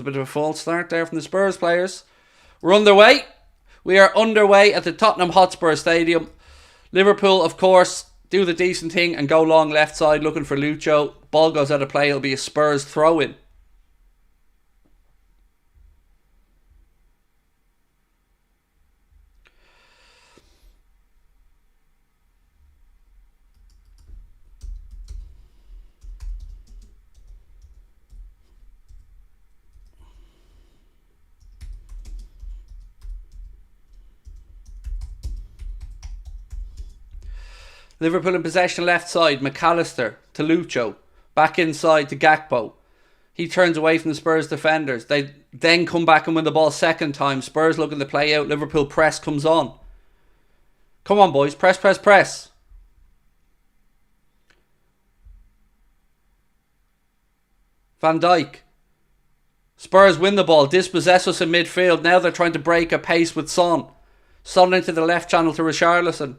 A bit of a false start there from the Spurs players. We're underway. We are underway at the Tottenham Hotspur Stadium. Liverpool, of course, do the decent thing and go long left side looking for Lucho. Ball goes out of play. It'll be a Spurs throw-in. Liverpool in possession left side. McAllister to Lucho. Back inside to Gakpo. He turns away from the Spurs defenders. They then come back and win the ball second time. Spurs looking to play out. Liverpool press comes on. Come on, boys. Press, press, press. Van Dijk. Spurs win the ball. Dispossess us in midfield. Now they're trying to break a pace with Son. Son into the left channel to Richarlison.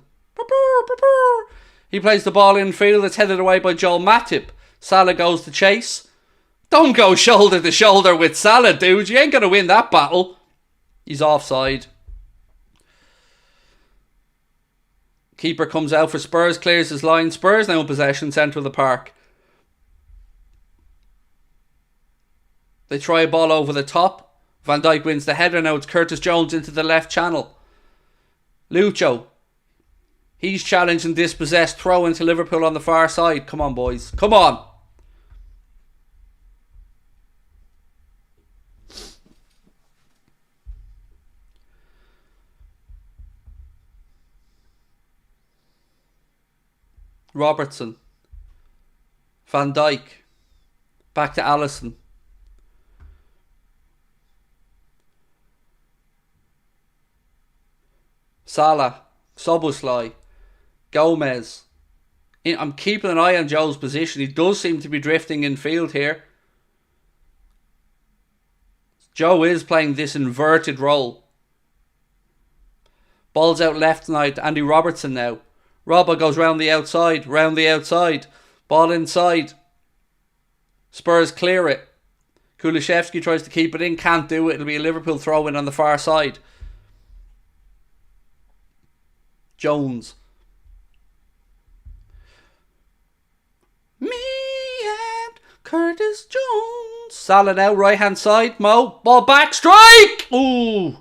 He plays the ball in field. It's headed away by Joel Matip. Salah goes to chase. Don't go shoulder to shoulder with Salah, dude. You ain't going to win that battle. He's offside. Keeper comes out for Spurs. Clears his line. Spurs now in possession. Centre of the park. They try a ball over the top. Van Dijk wins the header. Now it's Curtis Jones into the left channel. Lucho. He's challenged and dispossessed. Throw into Liverpool on the far side. Come on, boys. Come on. Robertson. Van Dijk. Back to Alisson. Salah. Szoboszlai. Gomez. I'm keeping an eye on Joe's position. He does seem to be drifting in field here. Joe is playing this inverted role. Ball's out left tonight. Andy Robertson now. Robbo goes round the outside. Round the outside. Ball inside. Spurs clear it. Kulusevski tries to keep it in. Can't do it. It'll be a Liverpool throw-in on the far side. Jones. Me and Curtis Jones. Salah now, right hand side. Mo. Ball back. Strike! Ooh.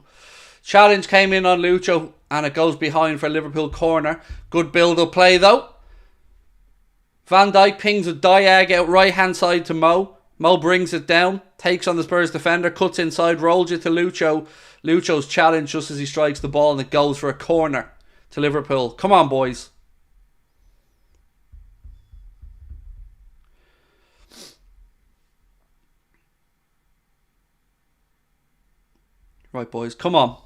Challenge came in on Lucho and it goes behind for a Liverpool corner. Good build-up play though. Van Dijk pings a diag out right hand side to Mo. Mo brings it down. Takes on the Spurs defender. Cuts inside. Rolls it to Lucho. Lucho's challenge just as he strikes the ball and it goes for a corner to Liverpool. Come on, boys. Right, boys. Come on.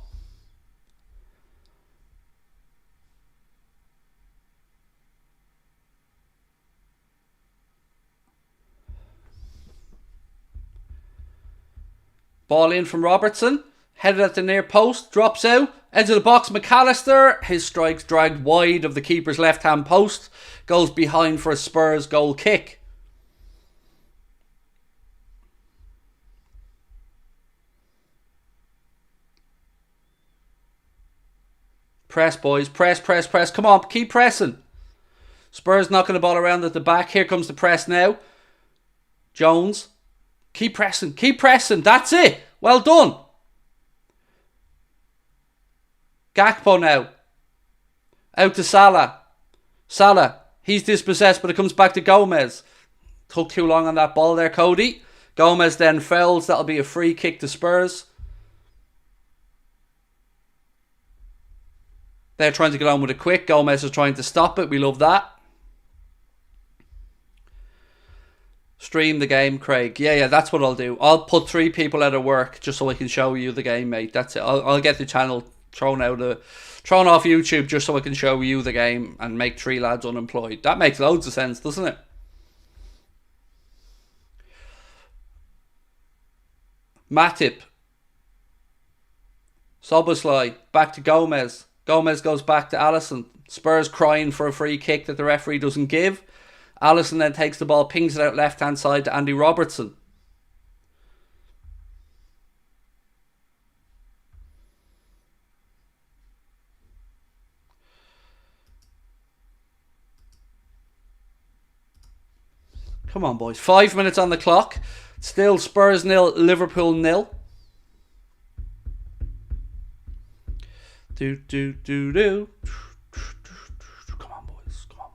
Ball in from Robertson. Headed at the near post. Drops out. Edge of the box. McAllister. His strike's dragged wide of the keeper's left-hand post. Goes behind for a Spurs goal kick. Press, boys. Press, press, press. Come on. Keep pressing. Spurs knocking the ball around at the back. Here comes the press now. Jones. Keep pressing. Keep pressing. That's it. Well done. Gakpo now. Out to Salah. Salah. He's dispossessed, but it comes back to Gomez. Took too long on that ball there, Cody. Gomez then fouls. That'll be a free kick to Spurs. They're trying to get on with it quick. Gomez is trying to stop it. We love that. Stream the game, Craig. Yeah, that's what I'll do. I'll put 3 people out of work just so I can show you the game, mate. That's it. I'll get the channel thrown off YouTube just so I can show you the game and make 3 lads unemployed. That makes loads of sense, doesn't it? Matip. Szoboszlai. Back to Gomez. Gomez goes back to Alisson. Spurs crying for a free kick that the referee doesn't give. Alisson then takes the ball, pings it out left hand side to Andy Robertson. Come on, boys. 5 minutes on the clock. Still Spurs 0, Liverpool 0. Do. Come on, boys. Come on.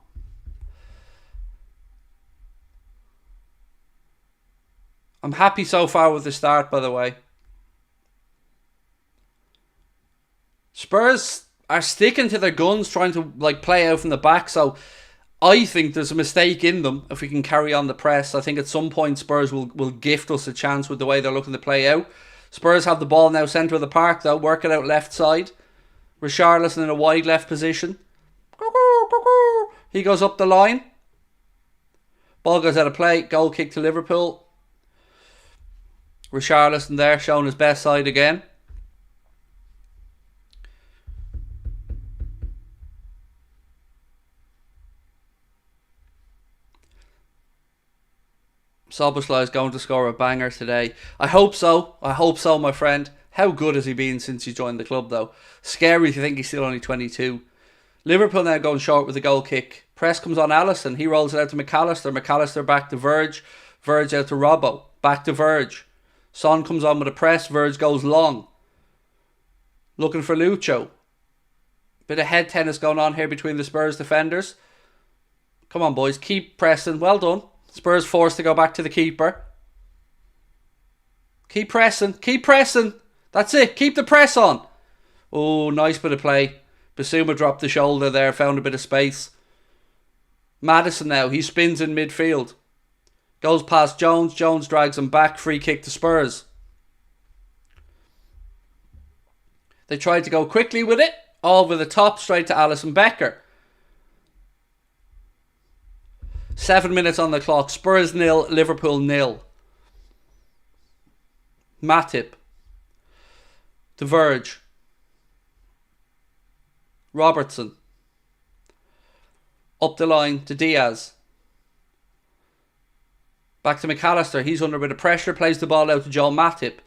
I'm happy so far with the start, by the way. Spurs are sticking to their guns, trying to play out from the back. So I think there's a mistake in them if we can carry on the press. I think at some point Spurs will gift us a chance with the way they're looking to play out. Spurs have the ball now, centre of the park though, working out left side. Richarlison in a wide left position. He goes up the line. Ball goes out of play. Goal kick to Liverpool. Richarlison there showing his best side again. Szoboszlai is going to score a banger today. I hope so. My friend. How good has he been since he joined the club, though? Scary to think he's still only 22. Liverpool now going short with a goal kick. Press comes on Alisson. He rolls it out to McAllister. McAllister back to Verge. Verge out to Robbo. Back to Verge. Son comes on with a press. Verge goes long. Looking for Lucho. Bit of head tennis going on here between the Spurs defenders. Come on, boys. Keep pressing. Well done. Spurs forced to go back to the keeper. Keep pressing. Keep pressing. That's it. Keep the press on. Oh, nice bit of play. Basuma dropped the shoulder there. Found a bit of space. Maddison now. He spins in midfield. Goes past Jones. Jones drags him back. Free kick to Spurs. They tried to go quickly with it. Over the top. Straight to Alisson Becker. 7 minutes on the clock. Spurs 0, Liverpool 0. Matip. To Verge. Robertson. Up the line to Diaz. Back to McAllister. He's under a bit of pressure. Plays the ball out to Joel Matip.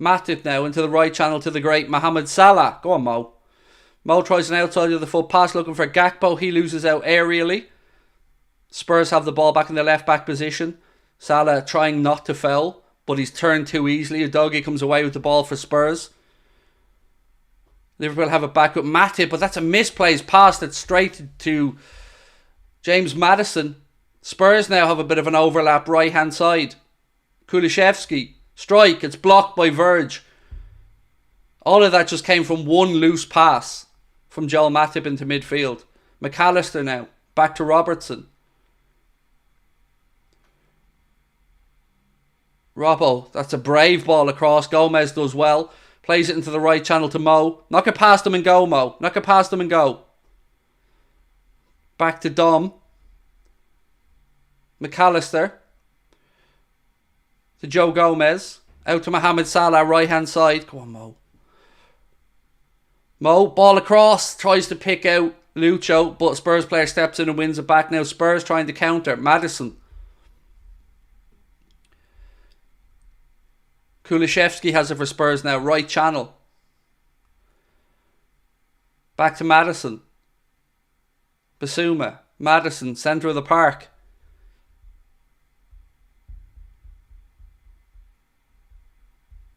Matip now into the right channel to the great Mohamed Salah. Go on, Mo. Mo tries an outside of the foot pass looking for Gakpo. He loses out aerially. Spurs have the ball back in the left back position. Salah trying not to foul, but he's turned too easily. Udogie comes away with the ball for Spurs. Liverpool have it back with Matip, but that's a misplaced pass that's straight to James Maddison. Spurs now have a bit of an overlap right hand side. Kulusevski. Strike. It's blocked by Verge. All of that just came from one loose pass from Joel Matip into midfield. McAllister now. Back to Robertson. Robbo, that's a brave ball across. Gomez does well. Plays it into the right channel to Mo. Knock it past him and go, Mo. Knock it past him and go. Back to Dom. McAllister. To Joe Gomez. Out to Mohamed Salah, right hand side. Come on, Mo. Mo, ball across. Tries to pick out Lucho, but Spurs player steps in and wins it back. Now Spurs trying to counter. Maddison. Kulusevski has it for Spurs now. Right channel. Back to Maddison. Basuma. Maddison. Centre of the park.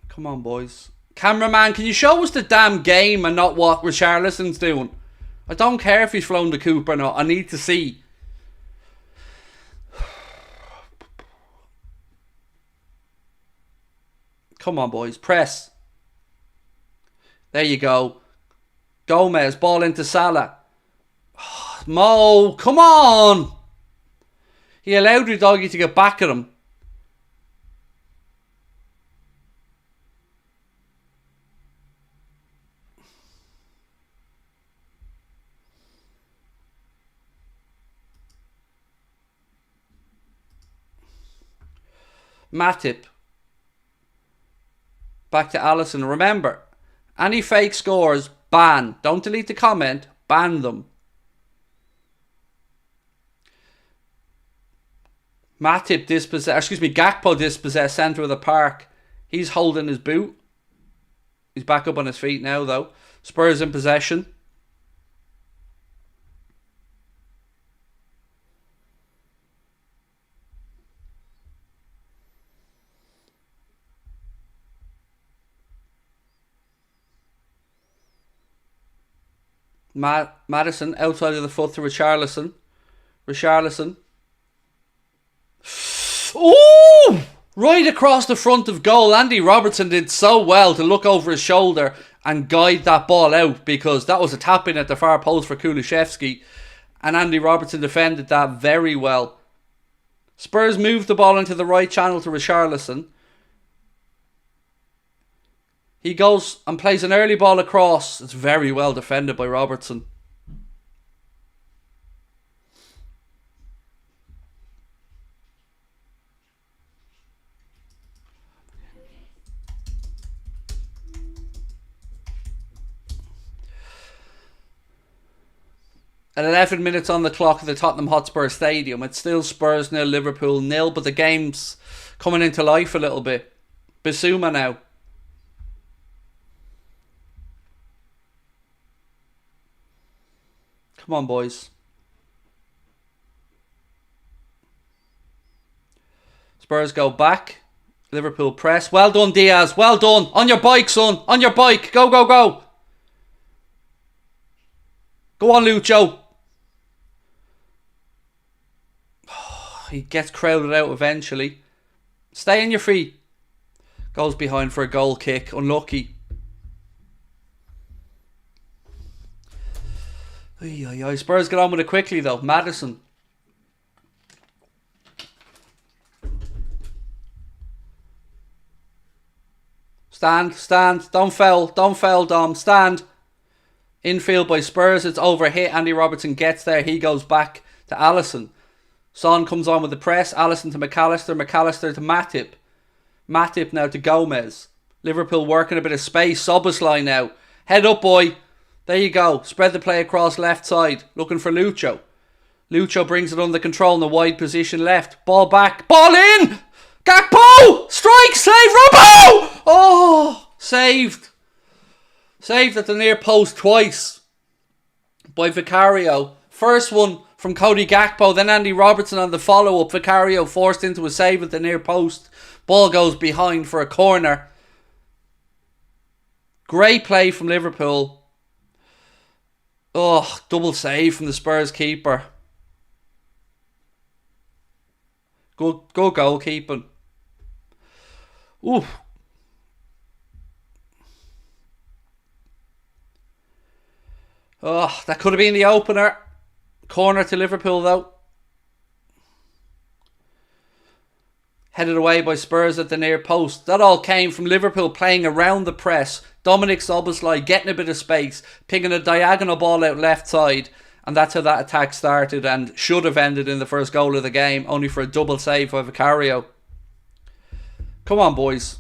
Come on, boys. Cameraman, can you show us the damn game and not what Richarlison's doing? I don't care if he's flown the coop or not. I need to see. Come on, boys. Press. There you go. Gomez. Ball into Salah. Oh, Mo. Come on. He allowed Udogie to get back at him. Matip. Back to Alisson. Remember, any fake scores, ban. Don't delete the comment. Ban them. Matip dispossessed. Gakpo dispossessed. Centre of the park. He's holding his boot. He's back up on his feet now, though. Spurs in possession. Maddison outside of the foot to Richarlison. Richarlison. Ooh! Right across the front of goal. Andy Robertson did so well to look over his shoulder and guide that ball out, because that was a tap in at the far post for Kulusevski, and Andy Robertson defended that very well. Spurs moved the ball into the right channel to Richarlison. He goes and plays an early ball across. It's very well defended by Robertson. At 11 minutes on the clock at the Tottenham Hotspur Stadium, it's still Spurs 0, Liverpool 0, but the game's coming into life a little bit. Bissouma now. Come on, boys. Spurs go back. Liverpool press. Well done, Diaz. Well done. On your bike, son. On your bike. Go, go, go. Go on, Lucho. He gets crowded out eventually. Stay on your feet. Goes behind for a goal kick. Unlucky. Spurs get on with it quickly though. Maddison. Stand. Don't foul, Dom. Stand. Infield by Spurs. It's overhit. Andy Robertson gets there. He goes back to Alisson. Son comes on with the press. Alisson to McAllister. McAllister to Matip. Matip now to Gomez. Liverpool working a bit of space. Szoboszlai now. Head up, boy. There you go. Spread the play across left side. Looking for Lucho. Lucho brings it under control in the wide position left. Ball back. Ball in! Gakpo! Strike! Save! Robbo! Oh! Saved. Saved at the near post twice by Vicario. First one from Cody Gakpo, then Andy Robertson on the follow-up. Vicario forced into a save at the near post. Ball goes behind for a corner. Great play from Liverpool. Oh, double save from the Spurs keeper. Good goalkeeping. Ooh. Oh, that could have been the opener. Corner to Liverpool though. Headed away by Spurs at the near post. That all came from Liverpool playing around the press. Dominic Szoboszlai getting a bit of space, picking a diagonal ball out left side, and that's how that attack started and should have ended in the first goal of the game, only for a double save by Vicario. Come on, boys.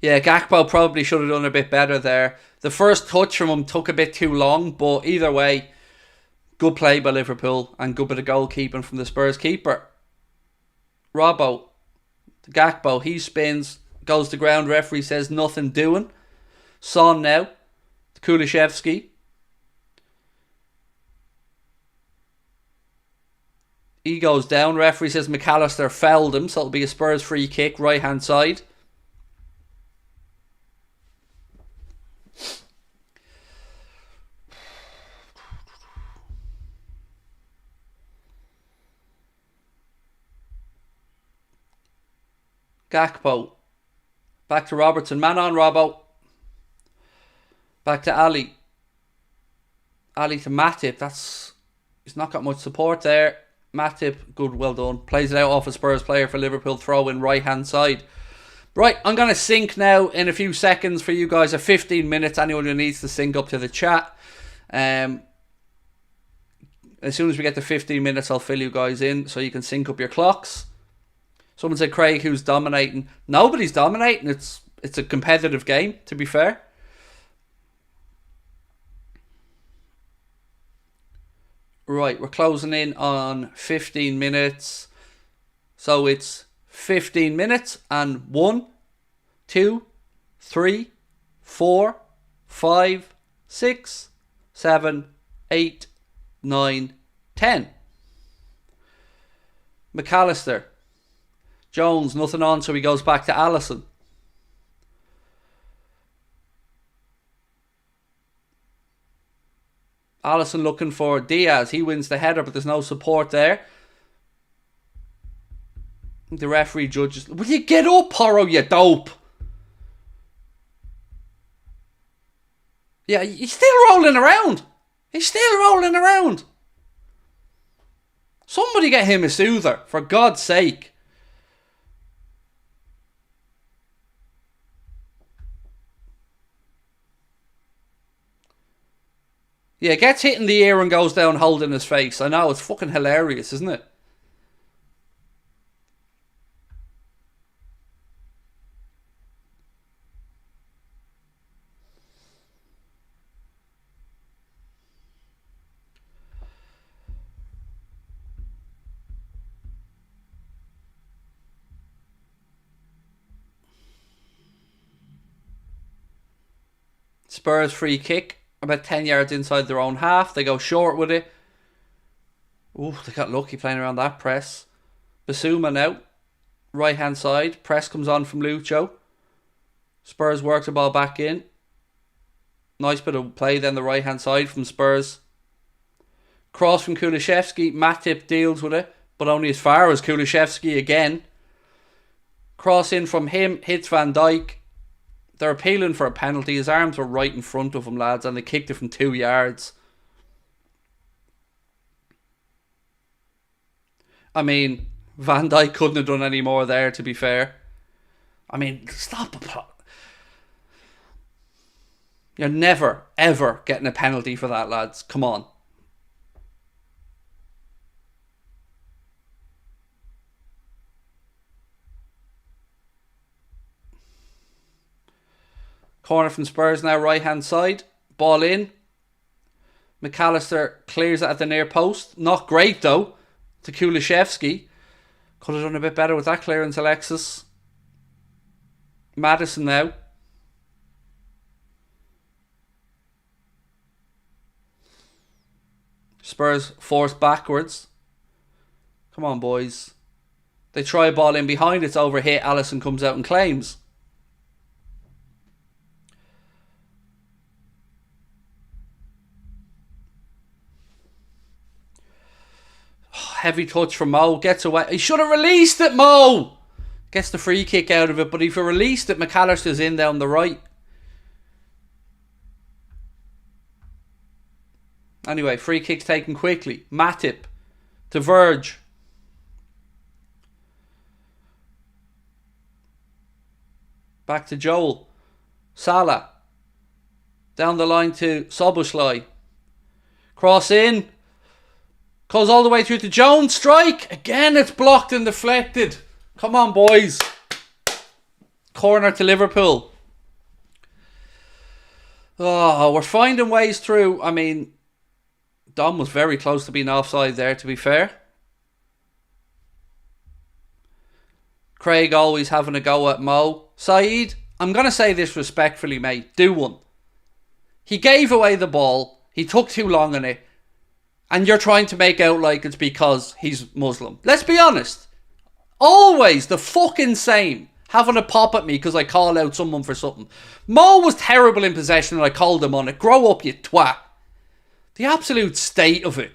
Yeah, Gakpo probably should have done a bit better there. The first touch from him took a bit too long, but either way, good play by Liverpool and good bit of goalkeeping from the Spurs keeper. Robbo, Gakpo, he spins, goes to ground, referee says nothing doing. Son now, Kulusevski. He goes down, referee says McAllister fouled him, so it'll be a Spurs free kick, right hand side. Gakpo. Back to Robertson. Man on Robbo. Back to Ali. Ali to Matip. He's not got much support there. Matip, good, well done. Plays it out off a Spurs player for Liverpool. Throw in right hand side. Right, I'm going to sync now in a few seconds for you guys. 15 minutes. Anyone who needs to sync up to the chat. As soon as we get to 15 minutes, I'll fill you guys in so you can sync up your clocks. Someone said, Craig, who's dominating? Nobody's dominating. It's a competitive game, to be fair. Right, we're closing in on 15 minutes. So it's 15 minutes and 1, 2, 3, 4, 5, 6, 7, 8, 9, 10. McAllister. Jones, nothing on, so he goes back to Alisson. Alisson looking for Diaz. He wins the header, but there's no support there. The referee judges. Will you get up, Porro, you dope? Yeah, he's still rolling around. He's still rolling around. Somebody get him a soother, for God's sake. Yeah, gets hit in the ear and goes down holding his face. I know, it's fucking hilarious, isn't it? Spurs free kick, about 10 yards inside their own half. They go short with it. Ooh, they got lucky playing around that press. Basuma now, right hand side. Press comes on from Lucho. Spurs work the ball back in. Nice bit of play then the right hand side from Spurs. Cross from Kulusevski. Matip deals with it, but only as far as Kulusevski again. Cross in from him, hits Van Dijk. They're appealing for a penalty. His arms were right in front of him, lads, and they kicked it from 2 yards. I mean, Van Dijk couldn't have done any more there, to be fair. I mean, stop. You're never, ever getting a penalty for that, lads. Come on. Corner from Spurs now, right hand side. Ball in. McAllister clears it at the near post. Not great though. To Kulusevski. Could have done a bit better with that clearance, Alexis. Maddison now. Spurs forced backwards. Come on, boys. They try a ball in behind. It's overhit. Alisson comes out and claims. Heavy touch from Mo. Gets away. He should have released it, Mo. Gets the free kick out of it. But if he released it, McAllister's in down the right. Anyway, free kick's taken quickly. Matip to Verge. Back to Joel. Salah. Down the line to Szoboszlai. Cross in. Goes all the way through to Jones. Strike. Again, it's blocked and deflected. Come on, boys. Corner to Liverpool. Oh, we're finding ways through. I mean, Dom was very close to being offside there, to be fair. Craig always having a go at Mo. Saeed, I'm going to say this respectfully, mate. Do one. He gave away the ball. He took too long on it. And you're trying to make out like it's because he's Muslim. Let's be honest. Always the fucking same. Having a pop at me because I call out someone for something. Mo was terrible in possession and I called him on it. Grow up, you twat. The absolute state of it.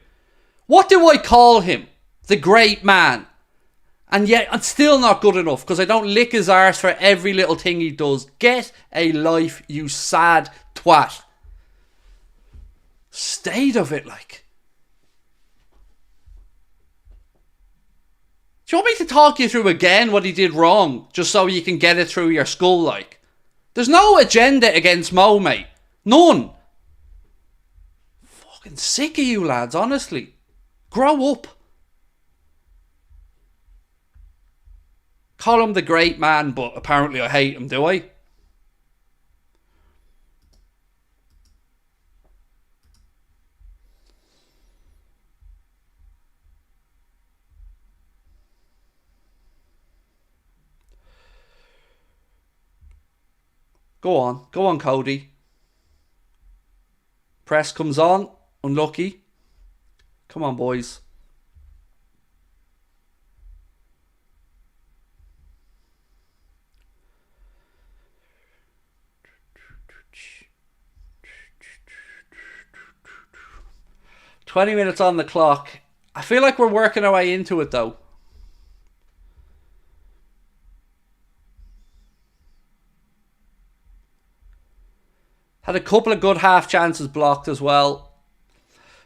What do I call him? The great man. And yet I'm still not good enough because I don't lick his arse for every little thing he does. Get a life, you sad twat. State of it, like. Do you want me to talk you through again what he did wrong, just so you can get it through your skull, like? There's no agenda against Mo, mate. None. Fucking sick of you lads, honestly. Grow up. Call him the great man, but apparently I hate him, do I? Go on, Cody. Press comes on, unlucky. Come on, boys. 20 minutes on the clock. I feel like we're working our way into it though. Had a couple of good half chances blocked as well.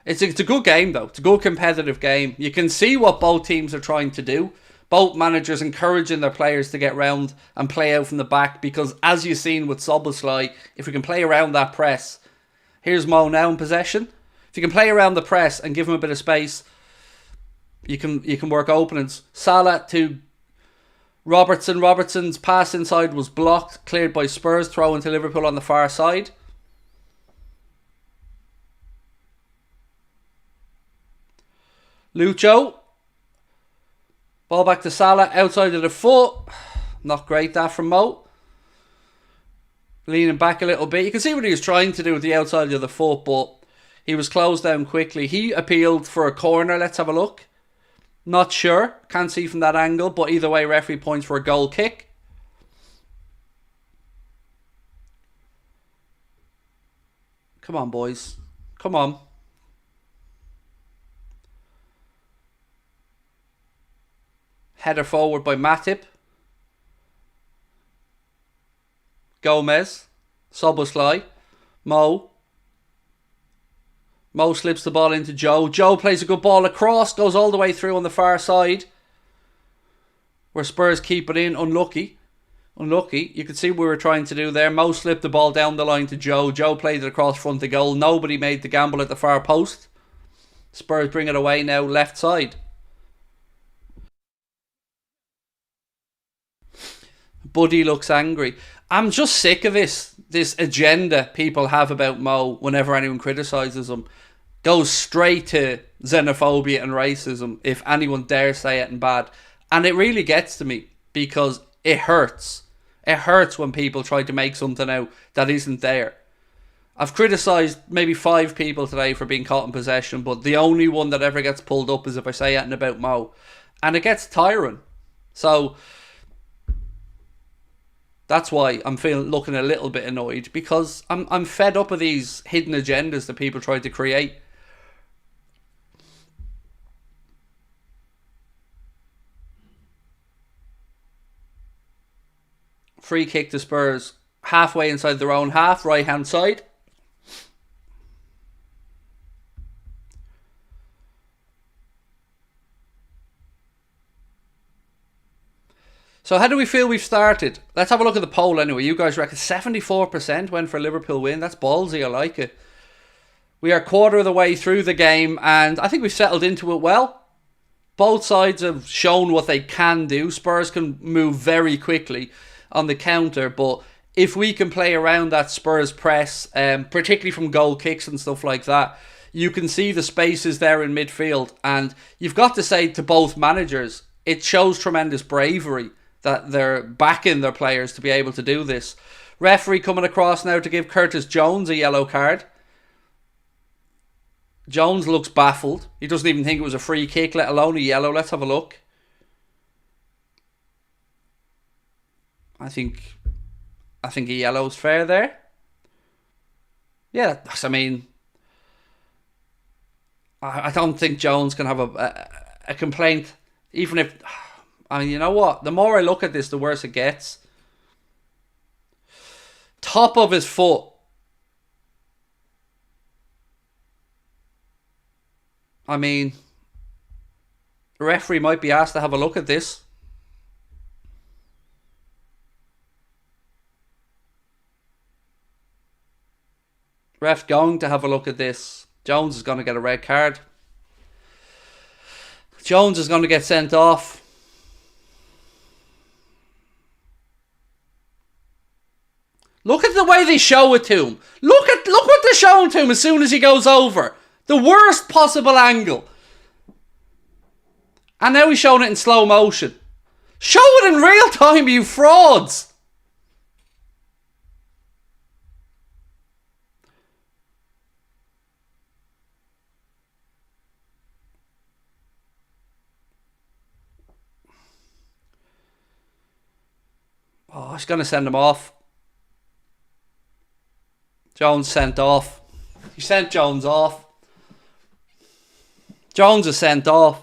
It's a good game though. It's a good competitive game. You can see what both teams are trying to do. Both managers encouraging their players to get round and play out from the back, because as you've seen with Szoboszlai, if we can play around that press, here's Mo now in possession. If you can play around the press and give him a bit of space, you can work openings. Salah to Robertson. Robertson's pass inside was blocked, cleared by Spurs, throw into Liverpool on the far side. Lucho. Ball back to Salah, outside of the foot. Not great that from Mo. Leaning back a little bit. You can see what he was trying to do with the outside of the foot, but he was closed down quickly. He appealed for a corner. Let's have a look. Not sure. Can't see from that angle, but either way, referee points for a goal kick. Come on, boys. Come on. Header forward by Matip. Gomez. Szoboszlai. Mo. Mo slips the ball into Joe. Joe plays a good ball across. Goes all the way through on the far side. Where Spurs keep it in. Unlucky. You can see what we were trying to do there. Mo slipped the ball down the line to Joe. Joe played it across front of goal. Nobody made the gamble at the far post. Spurs bring it away now left side. Buddy looks angry. I'm just sick of this agenda people have about Mo whenever anyone criticises him. Goes straight to xenophobia and racism if anyone dares say it in bad. And it really gets to me because it hurts. It hurts when people try to make something out that isn't there. I've criticised maybe 5 people today for being caught in possession, but the only one that ever gets pulled up is if I say anything about Mo. And it gets tiring. So that's why I'm looking a little bit annoyed, because I'm fed up of these hidden agendas that people try to create. Free kick to Spurs, halfway inside their own half, right hand side. So how do we feel we've started? Let's have a look at the poll anyway. You guys reckon 74% went for Liverpool win. That's ballsy, I like it. We are a quarter of the way through the game and I think we've settled into it well. Both sides have shown what they can do. Spurs can move very quickly on the counter, but if we can play around that Spurs press, particularly from goal kicks and stuff like that, you can see the spaces there in midfield. And you've got to say to both managers, it shows tremendous bravery that they're backing their players to be able to do this. Referee coming across now to give Curtis Jones a yellow card. Jones looks baffled. He doesn't even think it was a free kick, let alone a yellow. Let's have a look. I think a yellow's fair there. Yeah, I mean, I don't think Jones can have a complaint, even if... I mean, you know what? The more I look at this, the worse it gets. Top of his foot. I mean, the referee might be asked to have a look at this. Ref going to have a look at this. Jones is going to get a red card. Jones is going to get sent off. Look at the way they show it to him. Look what they're showing to him as soon as he goes over. The worst possible angle. And now he's showing it in slow motion. Show it in real time, you frauds. Oh, he's going to send him off. Jones sent off. He sent Jones off. Jones is sent off.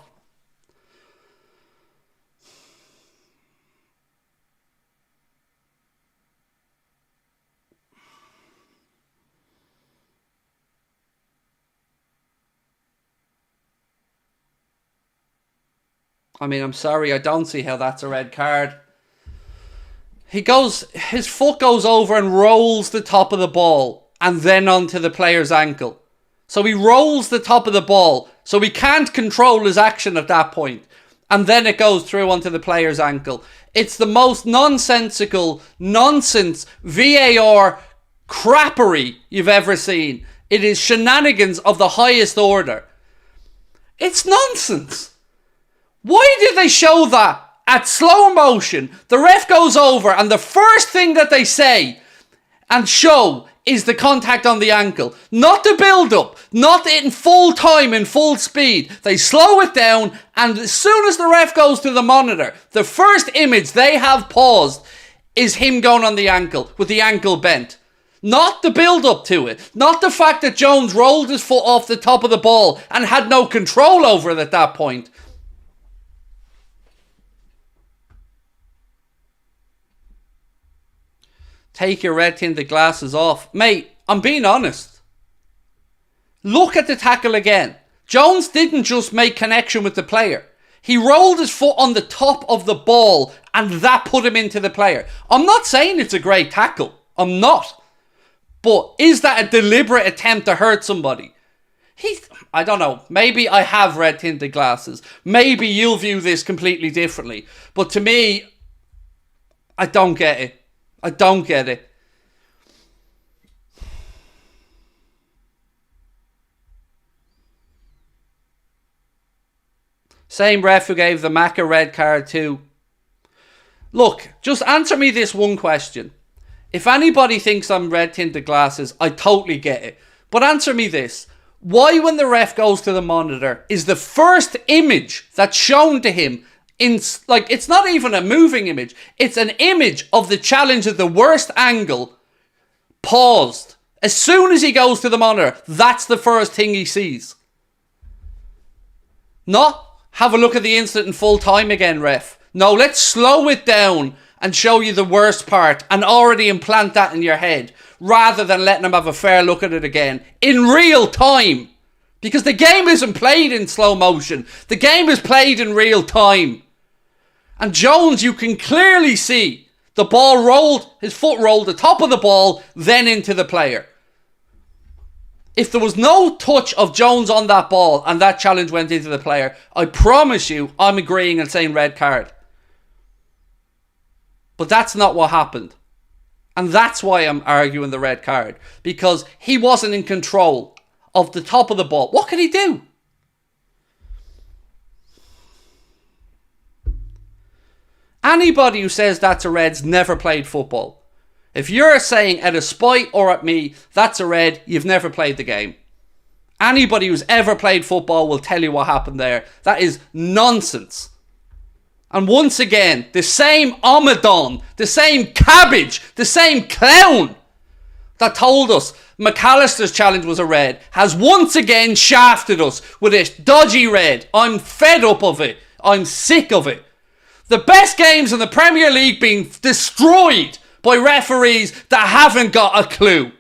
I mean, I'm sorry, I don't see how that's a red card. His foot goes over and rolls the top of the ball and then onto the player's ankle. So he rolls the top of the ball, so he can't control his action at that point. And then it goes through onto the player's ankle. It's the most nonsensical, nonsense VAR crappery you've ever seen. It is shenanigans of the highest order. It's nonsense. Why did they show that at slow motion? The ref goes over and the first thing that they say and show is the contact on the ankle. Not the build-up. Not in full time, in full speed. They slow it down, and as soon as the ref goes to the monitor, the first image they have paused is him going on the ankle, with the ankle bent. Not the build-up to it. Not the fact that Jones rolled his foot off the top of the ball and had no control over it at that point. Take your red tinted glasses off. Mate, I'm being honest. Look at the tackle again. Jones didn't just make connection with the player. He rolled his foot on the top of the ball and that put him into the player. I'm not saying it's a great tackle. I'm not. But is that a deliberate attempt to hurt somebody? I don't know. Maybe I have red tinted glasses. Maybe you'll view this completely differently. But to me, I don't get it. I don't get it. Same ref who gave the Mac a red card too. Look, just answer me this one question. If anybody thinks I'm red tinted glasses, I totally get it. But answer me this. Why, when the ref goes to the monitor, is the first image that's shown to him it's not even a moving image. It's an image of the challenge at the worst angle, paused. As soon as he goes to the monitor, that's the first thing he sees. Not have a look at the incident in full time again, ref. No, let's slow it down and show you the worst part and already implant that in your head, rather than letting him have a fair look at it again in real time. Because the game isn't played in slow motion. The game is played in real time. And Jones, you can clearly see the ball rolled, his foot rolled the top of the ball, then into the player. If there was no touch of Jones on that ball and that challenge went into the player, I promise you I'm agreeing and saying red card. But that's not what happened. And that's why I'm arguing the red card. Because he wasn't in control of the top of the ball. What could he do? Anybody who says that's a red's never played football. If you're saying at a spite or at me, that's a red, you've never played the game. Anybody who's ever played football will tell you what happened there. That is nonsense. And once again, the same Omadon, the same cabbage, the same clown that told us McAllister's challenge was a red has once again shafted us with a dodgy red. I'm fed up of it. I'm sick of it. The best games in the Premier League being destroyed by referees that haven't got a clue.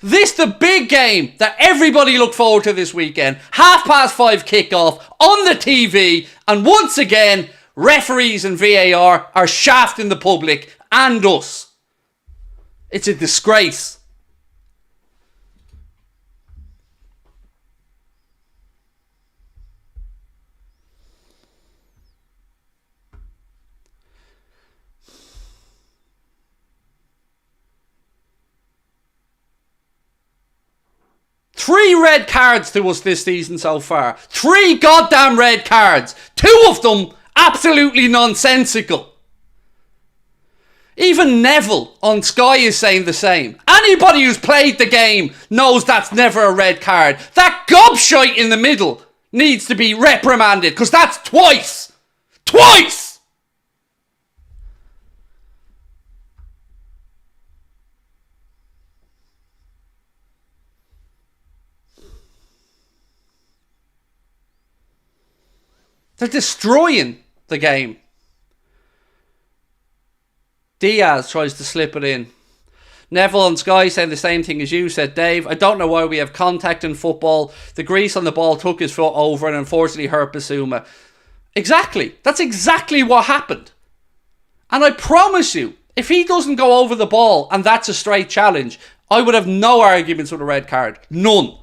This the big game that everybody looked forward to this weekend. 5:30 kickoff on the TV, and once again, referees and VAR are shafting the public and us. It's a disgrace. Three red cards to us this season so far. 3 goddamn red cards. 2 of them absolutely nonsensical. Even Neville on Sky is saying the same. Anybody who's played the game knows that's never a red card. That gobshite in the middle needs to be reprimanded, because that's twice. Twice! They're destroying the game. Diaz tries to slip it in. Neville on Sky saying the same thing as you said, Dave. I don't know why we have contact in football. The grease on the ball took his foot over and unfortunately hurt Basuma. Exactly. That's exactly what happened. And I promise you, if he doesn't go over the ball and that's a straight challenge, I would have no arguments with a red card. None.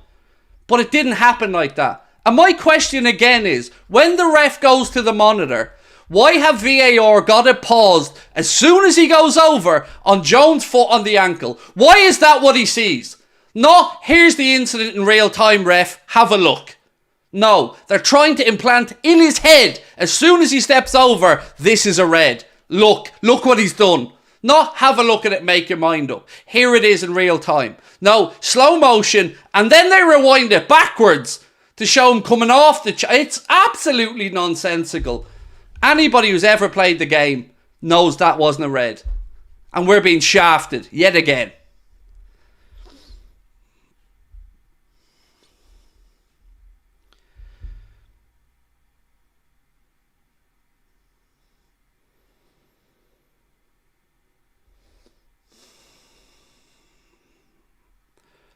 But it didn't happen like that. And my question again is, when the ref goes to the monitor, why have VAR got it paused as soon as he goes over on Jones' foot on the ankle? Why is that what he sees? Not, here's the incident in real time, ref, have a look. No, they're trying to implant in his head, as soon as he steps over, this is a red. Look what he's done. Not have a look at it, make your mind up. Here it is in real time. No, slow motion, and then they rewind it backwards to show him coming off the... It's absolutely nonsensical. Anybody who's ever played the game knows that wasn't a red. And we're being shafted yet again.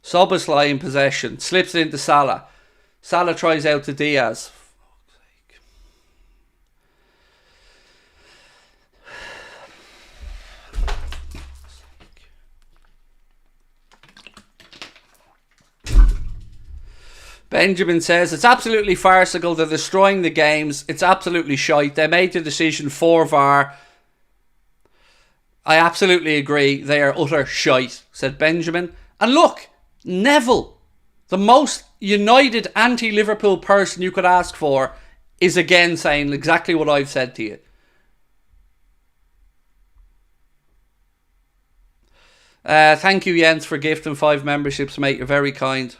Szoboszlai in possession. Slips it into Salah. Salah tries out to Diaz. Benjamin says, it's absolutely farcical. They're destroying the games. It's absolutely shite. They made the decision for VAR. I absolutely agree. They are utter shite, said Benjamin. And look, Neville, the most united anti-Liverpool person you could ask for, is again saying exactly what I've said to you. Thank you, Jens, for gifting 5 memberships, mate. You're very kind.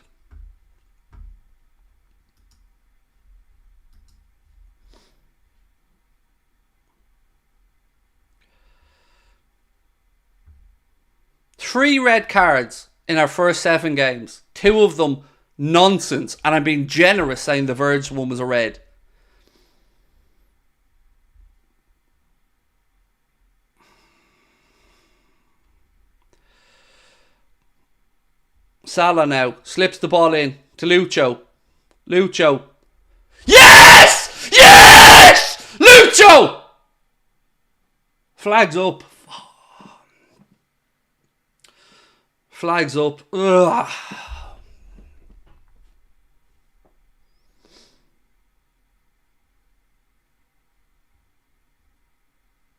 Three red cards in our first 7 games. 2 of them nonsense. And I'm being generous saying the Verge one was a red. Salah now slips the ball in to Lucho. Lucho. Yes! Yes! Lucho! Flags up. Flags up. Ugh.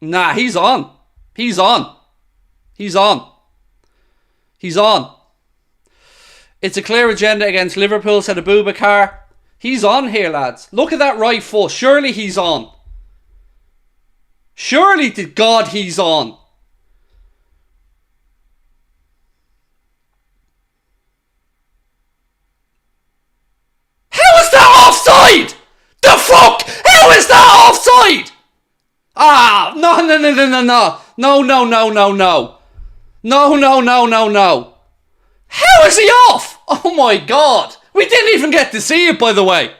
Nah, he's on. He's on. He's on. He's on. It's a clear agenda against Liverpool, said Abubakar. He's on here, lads. Look at that right foot. Surely he's on. Surely to God he's on. How is that offside? The fuck? How is that offside? Ah, no. No. How is he off? Oh my God. We didn't even get to see it, by the way.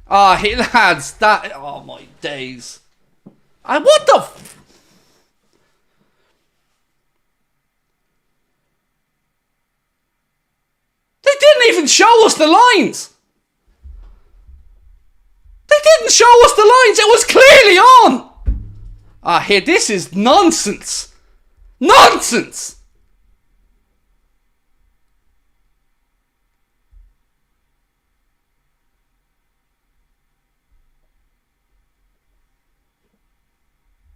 Lads, that... Oh my days. What the... They didn't even show us the lines. They didn't show us the lines. It was clearly on. Here, this is nonsense. Nonsense.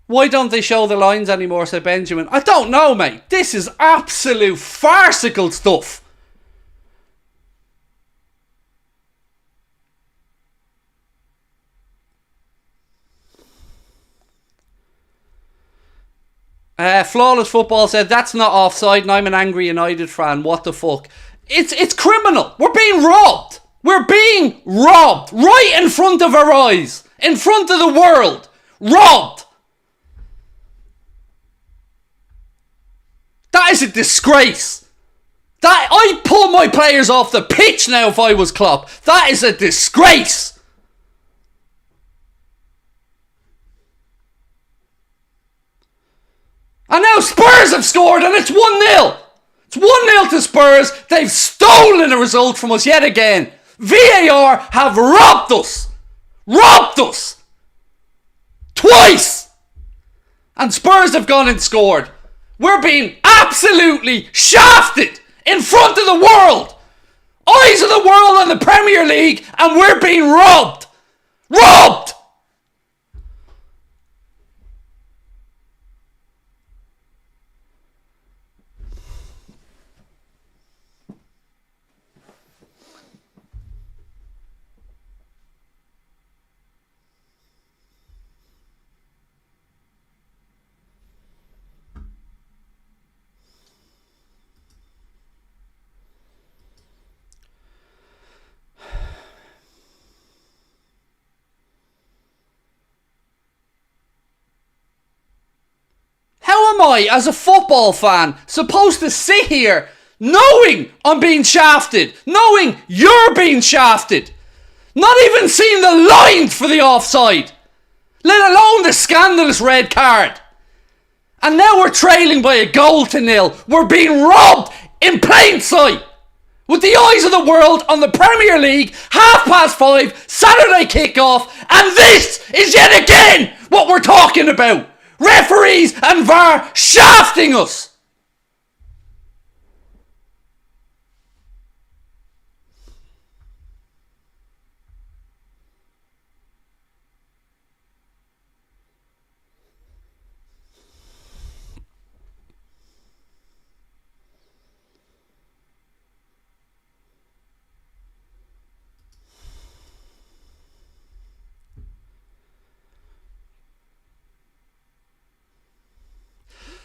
Why don't they show the lines anymore, said Benjamin. I don't know, mate. This is absolute farcical stuff. Flawless Football said, that's not offside and I'm an angry United fan. What the fuck? It's criminal. We're being robbed. We're being robbed. Right in front of our eyes. In front of the world. Robbed. That is a disgrace. I'd pull my players off the pitch now if I was Klopp. That is a disgrace. have scored and it's 1-0. It's 1-0 to Spurs. They've stolen a result from us yet again. VAR have robbed us. Robbed us. Twice. And Spurs have gone and scored. We're being absolutely shafted in front of the world. Eyes of the world on the Premier League, and we're being robbed. Robbed! How am I, as a football fan, supposed to sit here knowing I'm being shafted, knowing you're being shafted, not even seeing the lines for the offside, let alone the scandalous red card? And now we're trailing by a goal to nil. We're being robbed in plain sight. With the eyes of the world on the Premier League, 5:30, Saturday kickoff, and this is yet again what we're talking about. Referees and VAR shafting us.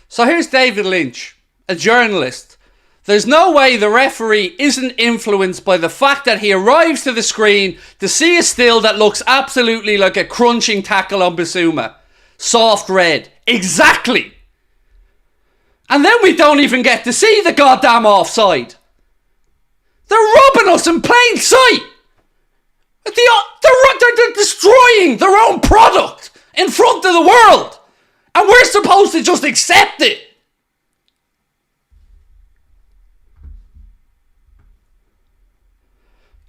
So here's David Lynch, a journalist. There's no way the referee isn't influenced by the fact that he arrives to the screen to see a still that looks absolutely like a crunching tackle on Bissouma. Soft red. Exactly. And then we don't even get to see the goddamn offside. They're robbing us in plain sight. They're destroying their own product in front of the world. And we're supposed to just accept it.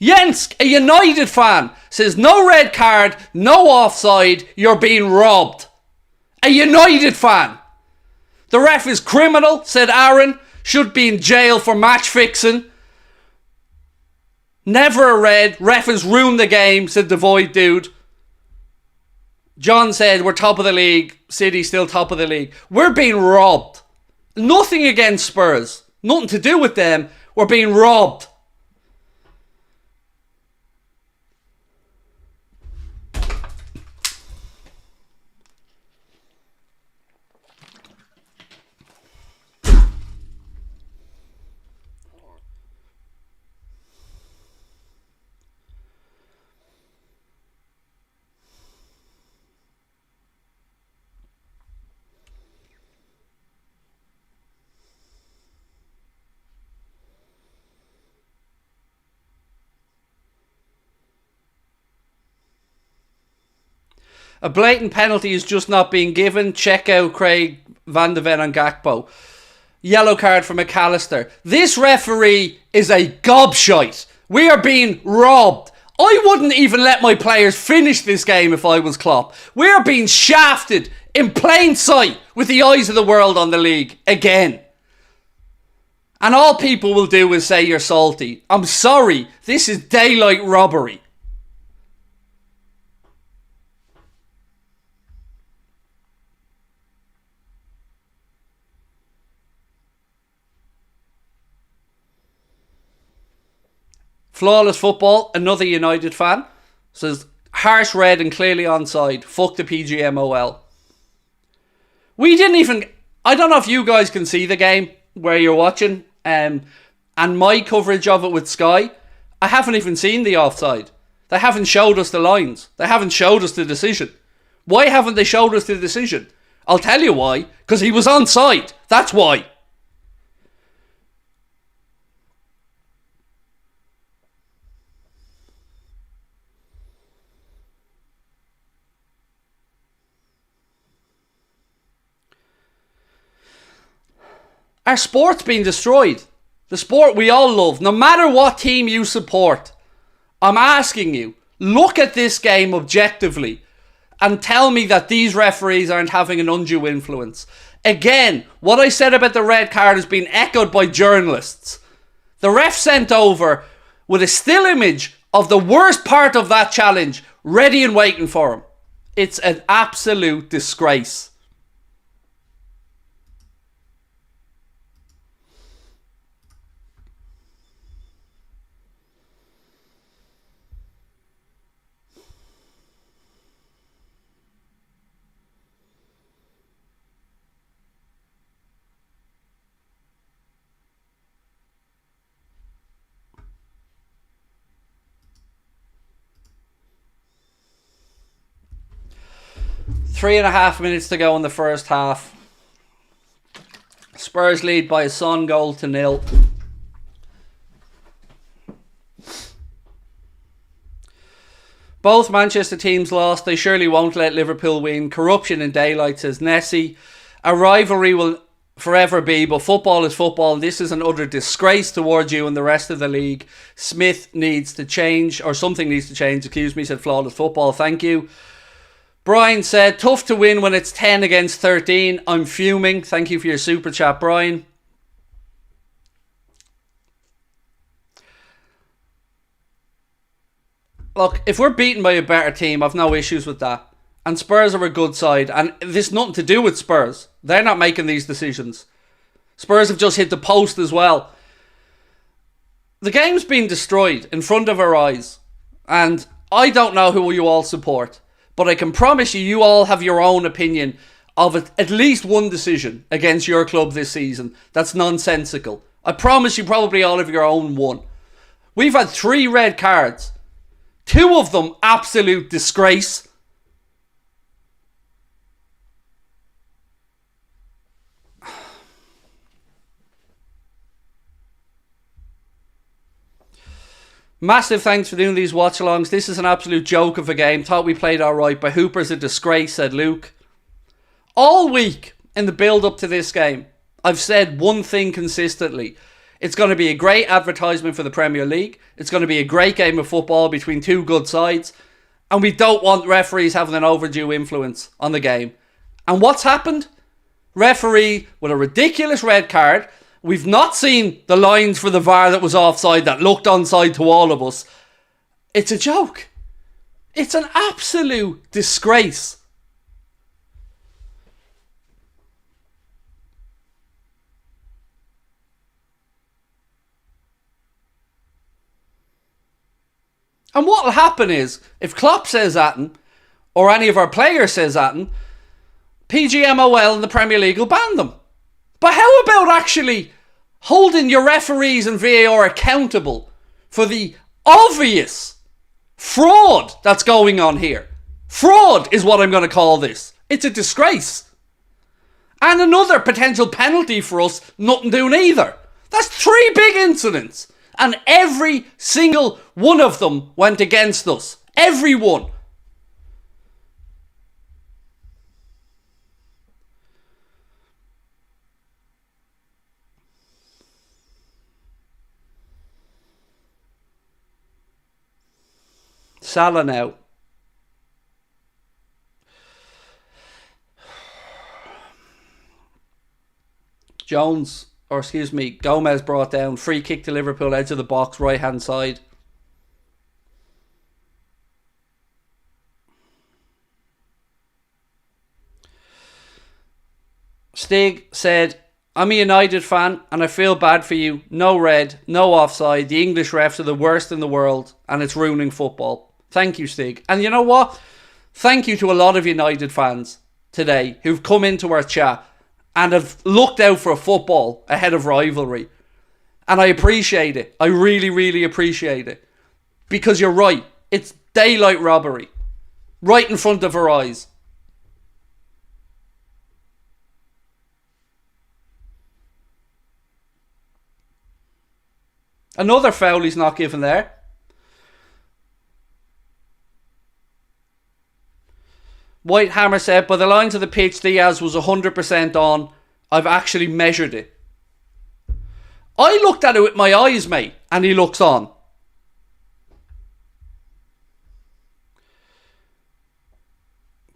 Jensk, a United fan, says no red card, no offside, you're being robbed. A United fan. The ref is criminal, said Aaron, should be in jail for match fixing. Never a red, ref has ruined the game, said the Void dude. John said we're top of the league, City still top of the league. We're being robbed. Nothing against Spurs. Nothing to do with them. We're being robbed. A blatant penalty is just not being given. Check out Craig Van de Ven and Gakpo. Yellow card for McAllister. This referee is a gobshite. We are being robbed. I wouldn't even let my players finish this game if I was Klopp. We are being shafted in plain sight with the eyes of the world on the league again. And all people will do is say you're salty. I'm sorry. This is daylight robbery. Flawless football, another United fan, says harsh red and clearly onside. Fuck the PGMOL. We didn't even... I don't know if you guys can see the game where you're watching, and my coverage of it with Sky, I haven't even seen the offside. They haven't showed us the lines. They haven't showed us the decision. Why haven't they showed us the decision? I'll tell you why. Because he was onside. That's why. Our sport's being destroyed. The sport we all love, no matter what team you support. I'm asking you, look at this game objectively and tell me that these referees aren't having an undue influence. Again, what I said about the red card has been echoed by journalists. The ref sent over with a still image of the worst part of that challenge ready and waiting for him. It's an absolute disgrace. Three and a half minutes to go in the first half. Spurs lead by a Son goal to 0. Both Manchester teams lost. They surely won't let Liverpool win. Corruption in daylight, says Nessie. A rivalry will forever be, but football is football. This is an utter disgrace towards you and the rest of the league. Smith needs to change, or something needs to change. Excuse me, said Flawless Football. Thank you. Brian said, tough to win when it's 10 against 13. I'm fuming. Thank you for your super chat, Brian. Look, if we're beaten by a better team, I've no issues with that. And Spurs are a good side. And this is nothing to do with Spurs. They're not making these decisions. Spurs have just hit the post as well. The game's been destroyed in front of our eyes. And I don't know who you all support. But I can promise you, you all have your own opinion of at least one decision against your club this season that's nonsensical. I promise you probably all have your own one. We've had 3 red cards. 2 of them absolute disgrace. Massive thanks for doing these watch-alongs. This is an absolute joke of a game. Thought we played alright, but Hooper's a disgrace, said Luke. All week in the build-up to this game, I've said one thing consistently. It's going to be a great advertisement for the Premier League. It's going to be a great game of football between 2 good sides. And we don't want referees having an overdue influence on the game. And what's happened? Referee with a ridiculous red card. We've not seen the lines for the VAR that was offside that looked onside to all of us. It's a joke. It's an absolute disgrace. And what will happen is, if Klopp says that, or any of our players says that, PGMOL and the Premier League will ban them. But how about actually holding your referees and VAR accountable for the obvious fraud that's going on here? Fraud is what I'm going to call this. It's a disgrace. And another potential penalty for us, nothing doing either. That's 3 big incidents. And every single one of them went against us. Every one. Salah now. Gomez brought down. Free kick to Liverpool, edge of the box, right hand side. Stig said, I'm a United fan and I feel bad for you. No red, no offside. The English refs are the worst in the world and it's ruining football. Thank you, Stig. And you know what? Thank you to a lot of United fans today who've come into our chat and have looked out for football ahead of rivalry. And I appreciate it. I really, really appreciate it. Because you're right. It's daylight robbery. Right in front of our eyes. Another foul he's not given there. White Hammer said, by the lines of the pitch, Diaz was 100% on. I've actually measured it. I looked at it with my eyes, mate, and he looks on.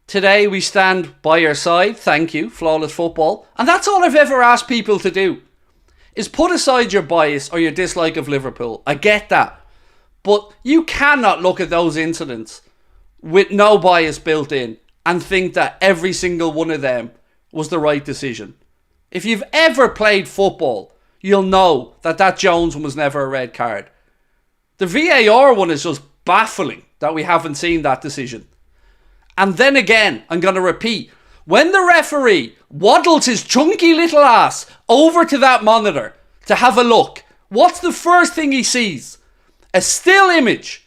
Today we stand by your side. Thank you, Flawless Football. And that's all I've ever asked people to do, is put aside your bias or your dislike of Liverpool. I get that. But you cannot look at those incidents with no bias built in and think that every single one of them was the right decision. If you've ever played football, you'll know that that Jones one was never a red card. The VAR one is just baffling that we haven't seen that decision. And then again, I'm going to repeat, when the referee waddles his chunky little ass over to that monitor to have a look, what's the first thing he sees? A still image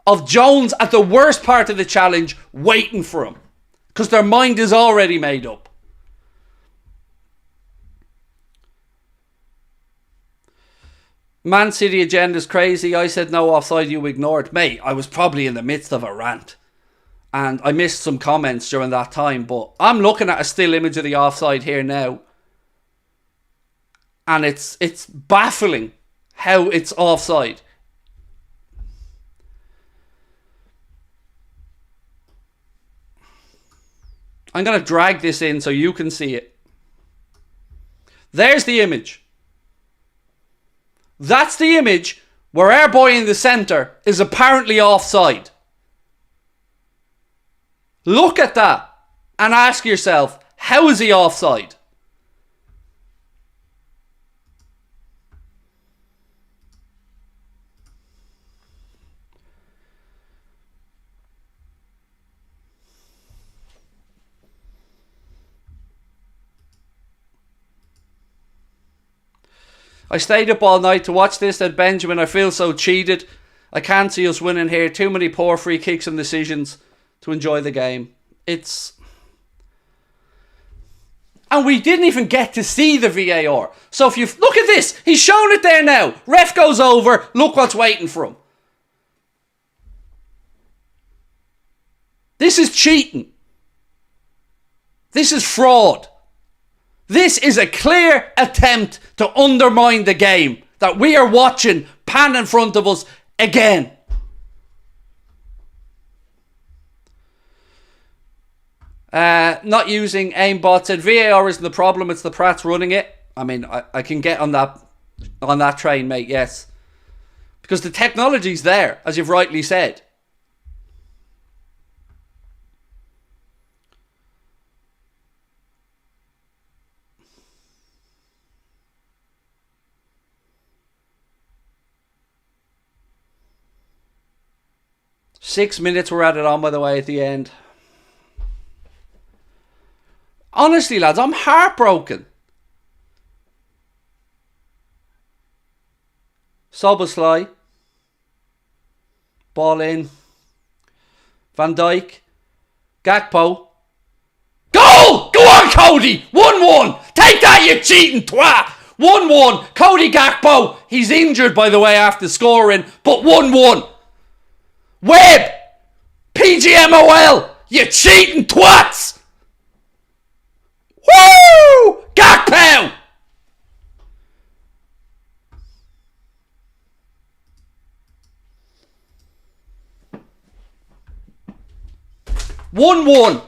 of Jones at the worst part of the challenge waiting for him. Because their mind is already made up. Man City agenda is crazy. I said no offside, you ignored. Mate, I was probably in the midst of a rant. And I missed some comments during that time. But I'm looking at a still image of the offside here now. And it's baffling how it's offside. I'm going to drag this in so you can see it. There's the image. That's the image where our boy in the centre is apparently offside. Look at that and ask yourself, how is he offside? I stayed up all night to watch this, said Benjamin. I feel so cheated. I can't see us winning here. Too many poor free kicks and decisions to enjoy the game. And we didn't even get to see the VAR. So if you look at this, he's shown it there now. Ref goes over. Look what's waiting for him. This is cheating. This is fraud. This is a clear attempt to undermine the game that we are watching pan in front of us again. Not using aimbot, said VAR isn't the problem, it's the Prats running it. I mean, I can get on that train, mate, yes. Because the technology's there, as you've rightly said. Six minutes were added on, by the way, at the end. Honestly, lads, I'm heartbroken. Soboslai. Ball in. Van Dijk. Gakpo. Goal! Go on, Cody! 1-1. Take that, you cheating twat! 1-1. Cody Gakpo. He's injured, by the way, after scoring, but 1-1. Webb! PGMOL! You cheating twats! Woo! Gakpo! One.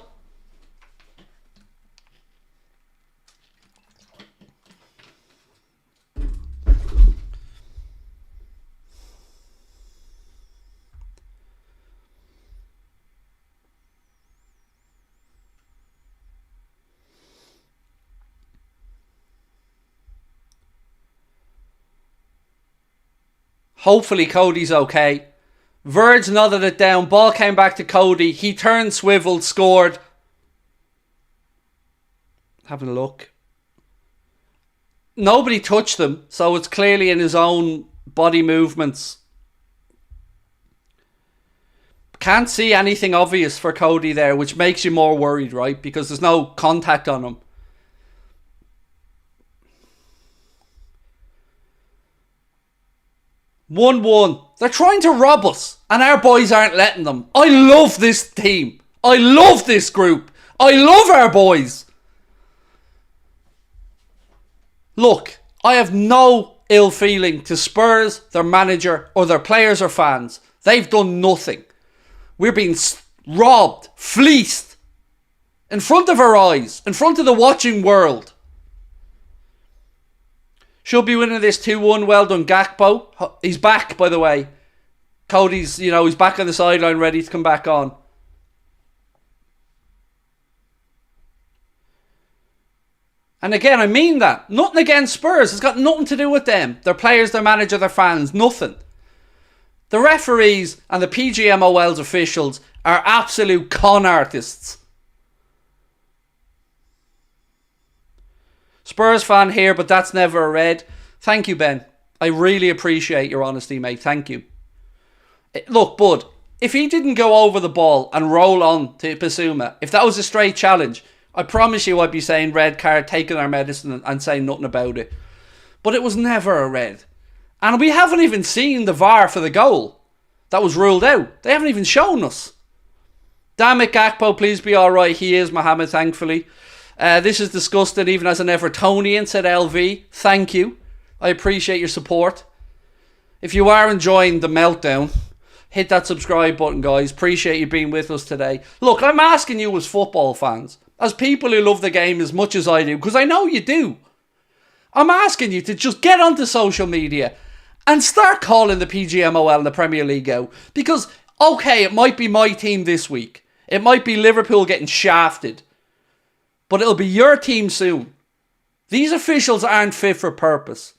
Hopefully Cody's okay. Verge nodded it down. Ball came back to Cody. He turned, swiveled, scored. Having a look. Nobody touched them, so it's clearly in his own body movements. Can't see anything obvious for Cody there, which makes you more worried, right? Because there's no contact on him. One. They're trying to rob us, and our boys aren't letting them. I love this team. I love this group. I love our boys. Look, I have no ill feeling to Spurs, their manager, or their players or fans. They've done nothing. We're being robbed, fleeced, in front of our eyes, in front of the watching world. Should be winning this 2-1. Well done, Gakpo. He's back, by the way. Cody's, he's back on the sideline, ready to come back on. And again, I mean that. Nothing against Spurs. It's got nothing to do with them. Their players, their manager, their fans. Nothing. The referees and the PGMOL's officials are absolute con artists. Spurs fan here, but that's never a red. Thank you, Ben. I really appreciate your honesty, mate. Thank you. Look, bud, if he didn't go over the ball and roll on to Basuma, if that was a straight challenge, I promise you I'd be saying red card, taking our medicine and saying nothing about it. But it was never a red. And we haven't even seen the VAR for the goal that was ruled out. They haven't even shown us. Damn it, Gakpo, please be alright. He is, Mohammed, thankfully. This is disgusting, even as an Evertonian, said LV. Thank you. I appreciate your support. If you are enjoying the meltdown, hit that subscribe button, guys. Appreciate you being with us today. Look, I'm asking you as football fans, as people who love the game as much as I do, because I know you do. I'm asking you to just get onto social media and start calling the PGMOL and the Premier League out. Because, okay, it might be my team this week. It might be Liverpool getting shafted. But it'll be your team soon. These officials aren't fit for purpose.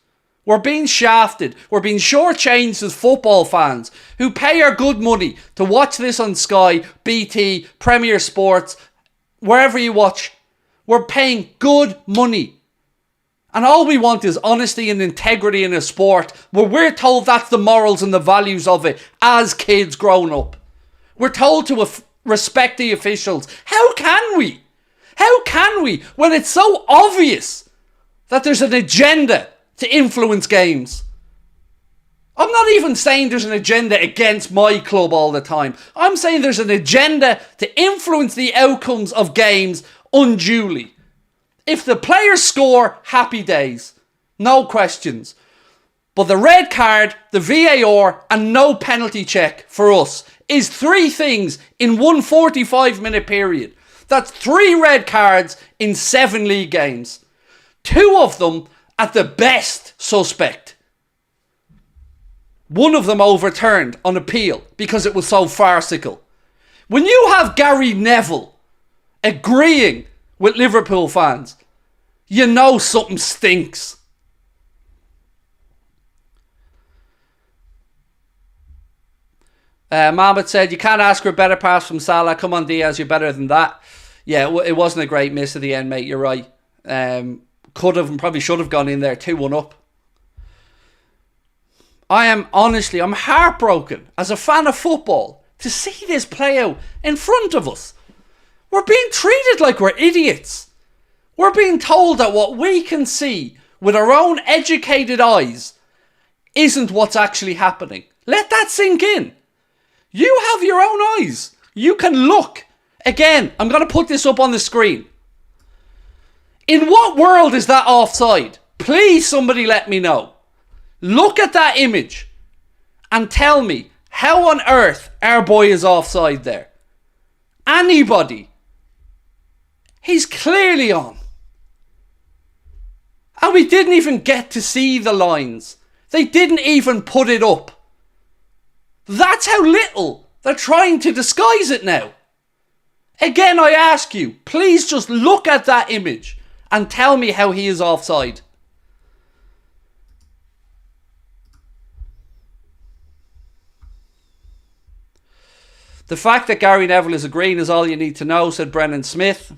We're being shafted. We're being shortchanged as football fans who pay our good money to watch this on Sky, BT, Premier Sports, wherever you watch. We're paying good money. And all we want is honesty and integrity in a sport where we're told that's the morals and the values of it as kids growing up. We're told to respect the officials. How can we? How can we when it's so obvious that there's an agenda to influence games? I'm not even saying there's an agenda against my club all the time. I'm saying there's an agenda to influence the outcomes of games unduly. If the players score, happy days. No questions. But the red card, the VAR and no penalty check for us is 3 things in one 45-minute period. That's 3 red cards in 7 league games. 2 of them at the best suspect. 1 of them overturned on appeal because it was so farcical. When you have Gary Neville agreeing with Liverpool fans, you know something stinks. Mahmoud said, you can't ask for a better pass from Salah. Come on, Diaz, you're better than that. Yeah, it wasn't a great miss at the end, mate. You're right. Could have and probably should have gone in there 2-1 up. I'm heartbroken as a fan of football to see this play out in front of us. We're being treated like we're idiots. We're being told that what we can see with our own educated eyes isn't what's actually happening. Let that sink in. You have your own eyes. You can look. Again, I'm going to put this up on the screen. In what world is that offside? Please, somebody let me know. Look at that image and tell me how on earth our boy is offside there. Anybody. He's clearly on. And we didn't even get to see the lines. They didn't even put it up. That's how little they're trying to disguise it now. Again, I ask you, please just look at that image and tell me how he is offside. The fact that Gary Neville is agreeing is all you need to know, said Brennan Smith.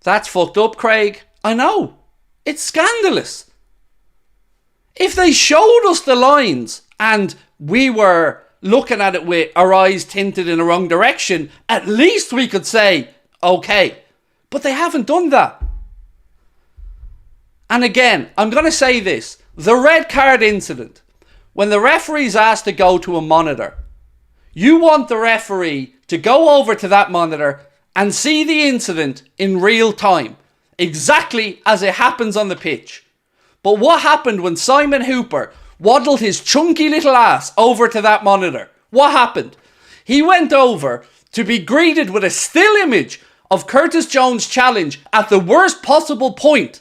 That's fucked up, Craig. I know. It's scandalous. If they showed us the lines and we were looking at it with our eyes tinted in the wrong direction, at least we could say, okay. But they haven't done that. And again, I'm going to say this. The red card incident, when the referee's asked to go to a monitor, you want the referee to go over to that monitor and see the incident in real time. exactly as it happens on the pitch. But what happened when Simon Hooper waddled his chunky little ass over to that monitor? What happened? He went over to be greeted with a still image of Curtis Jones' challenge at the worst possible point,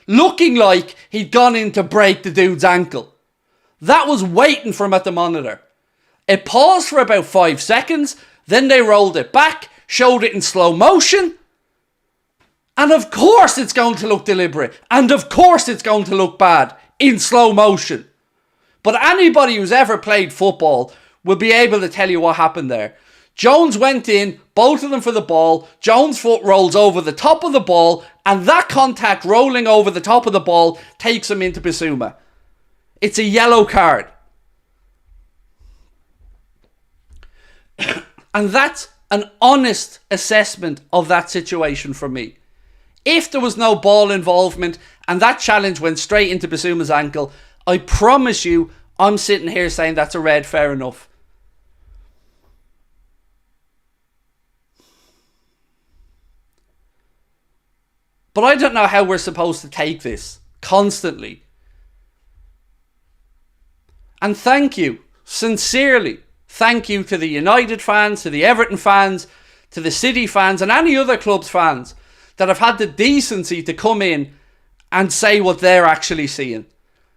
looking like he'd gone in to break the dude's ankle. That was waiting for him at the monitor. It paused for about 5 seconds, then they rolled it back, showed it in slow motion, and of course it's going to look deliberate, and of course it's going to look bad in slow motion. But anybody who's ever played football will be able to tell you what happened there. Jones went in, both of them for the ball, Jones' foot rolls over the top of the ball, and that contact rolling over the top of the ball takes him into Bissouma. It's a yellow card. And that's an honest assessment of that situation for me. If there was no ball involvement and that challenge went straight into Bissouma's ankle, I promise you, I'm sitting here saying that's a red, fair enough. But I don't know how we're supposed to take this constantly. And thank you, sincerely, thank you to the United fans, to the Everton fans, to the City fans and any other club's fans that have had the decency to come in and say what they're actually seeing.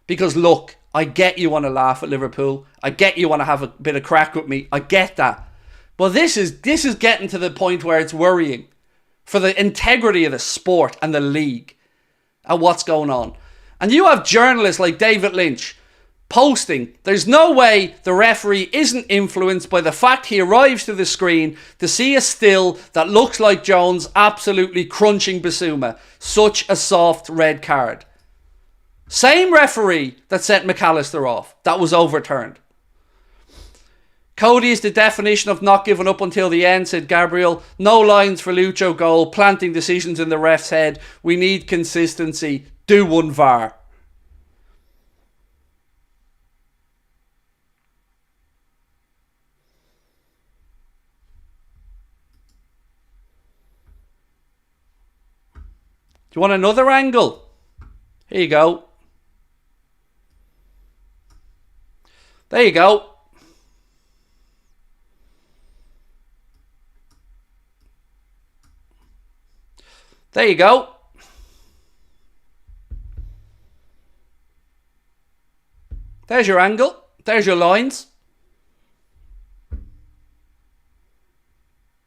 Because look, I get you want to laugh at Liverpool. I get you want to have a bit of crack with me. I get that. But this is getting to the point where it's worrying for the integrity of the sport and the league and what's going on. And you have journalists like David Lynch posting, there's no way the referee isn't influenced by the fact he arrives to the screen to see a still that looks like Jones absolutely crunching Bissouma. Such a soft red card. Same referee that sent McAllister off. That was overturned. Cody is the definition of not giving up until the end, said Gabriel. No lines for Lucho goal. Planting decisions in the ref's head. We need consistency. Do one VAR. Do you want another angle? Here you go. There you go. There you go. There's your angle. There's your lines.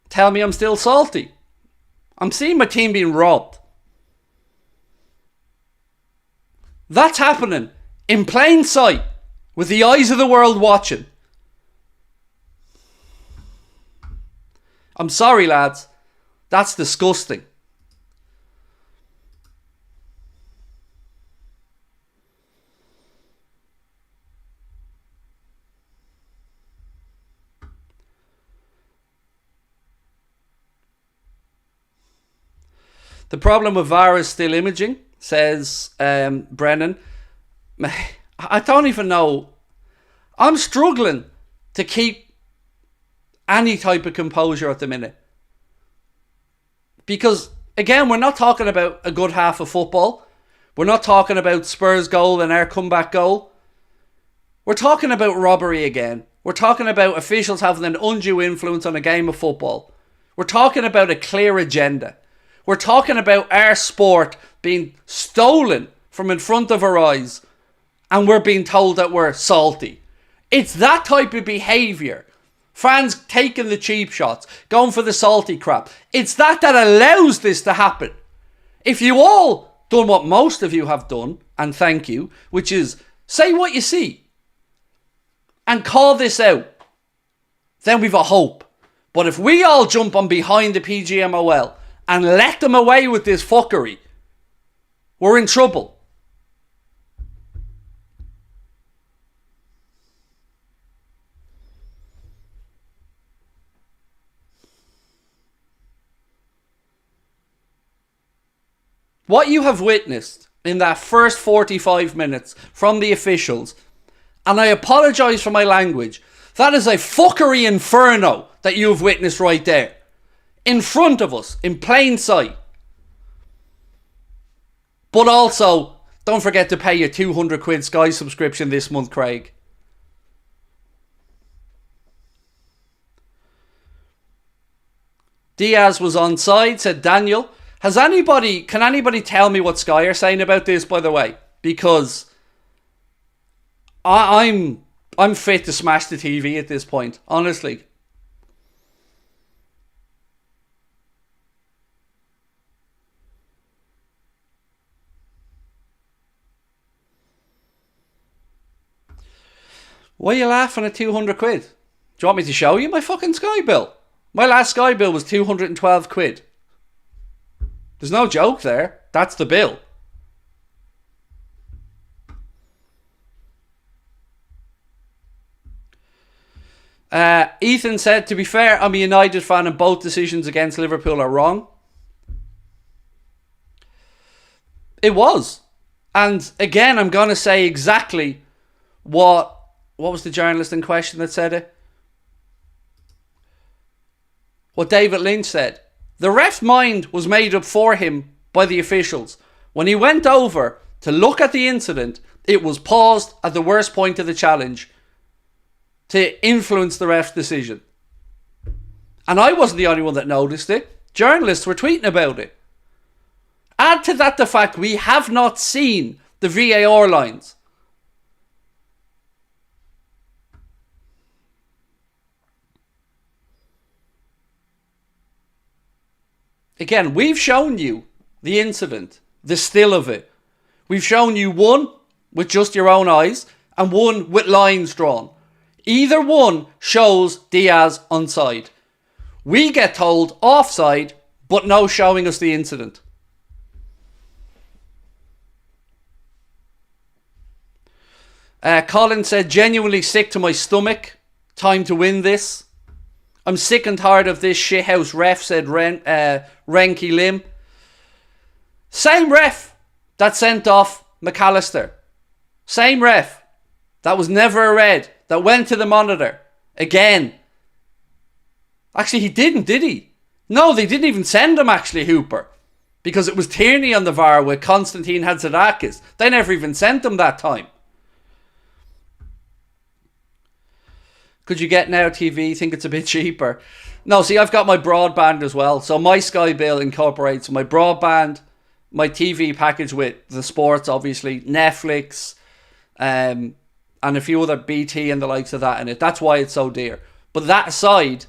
Tell me I'm still salty. I'm seeing my team being robbed. That's happening in plain sight with the eyes of the world watching. I'm sorry, lads. That's disgusting. The problem with VAR is still imaging, says Brennan. I don't even know. I'm struggling to keep any type of composure at the minute. Because, again, we're not talking about a good half of football. We're not talking about Spurs goal and our comeback goal. We're talking about robbery again. We're talking about officials having an undue influence on a game of football. We're talking about a clear agenda. We're talking about our sport being stolen from in front of our eyes and we're being told that we're salty. It's that type of behaviour. Fans taking the cheap shots, going for the salty crap. It's that allows this to happen. If you all done what most of you have done, and thank you, which is say what you see and call this out, then we've a hope. But if we all jump on behind the PGMOL and let them away with this fuckery, we're in trouble. What you have witnessed in that first 45 minutes from the officials, and I apologise for my language, that is a fuckery inferno that you have witnessed right there. In front of us, in plain sight. But also, don't forget to pay your 200 quid Sky subscription this month, Craig. Diaz was onside, said Daniel. Can anybody tell me what Sky are saying about this, by the way? Because I'm fit to smash the TV at this point, honestly. Why are you laughing at 200 quid? Do you want me to show you my fucking Sky bill? My last Sky bill was 212 quid. There's no joke there. That's the bill. Ethan said, to be fair, I'm a United fan and both decisions against Liverpool are wrong. It was. And again, I'm going to say exactly what was the journalist in question that said it? What David Lynch said. The ref's mind was made up for him by the officials. When he went over to look at the incident, it was paused at the worst point of the challenge to influence the ref's decision. And I wasn't the only one that noticed it. Journalists were tweeting about it. Add to that the fact we have not seen the VAR lines. Again, we've shown you the incident, the still of it. We've shown you one with just your own eyes and one with lines drawn. Either one shows Diaz onside. We get told offside, but no showing us the incident. Colin said, genuinely sick to my stomach. Time to win this. I'm sick and tired of this shithouse ref, said Renki Lim. Same ref that sent off McAllister. Same ref. That was never a red. That went to the monitor. Again. Actually, he didn't, did he? No, they didn't even send him, actually, Hooper. Because it was Tierney on the VAR with Konstantin Hatzidakis. They never even sent him that time. Could you get Now TV? Think it's a bit cheaper? No, see, I've got my broadband as well. So my Sky bill incorporates my broadband, my TV package with the sports, obviously, Netflix, and a few other BT and the likes of that in it. That's why it's so dear. But that aside,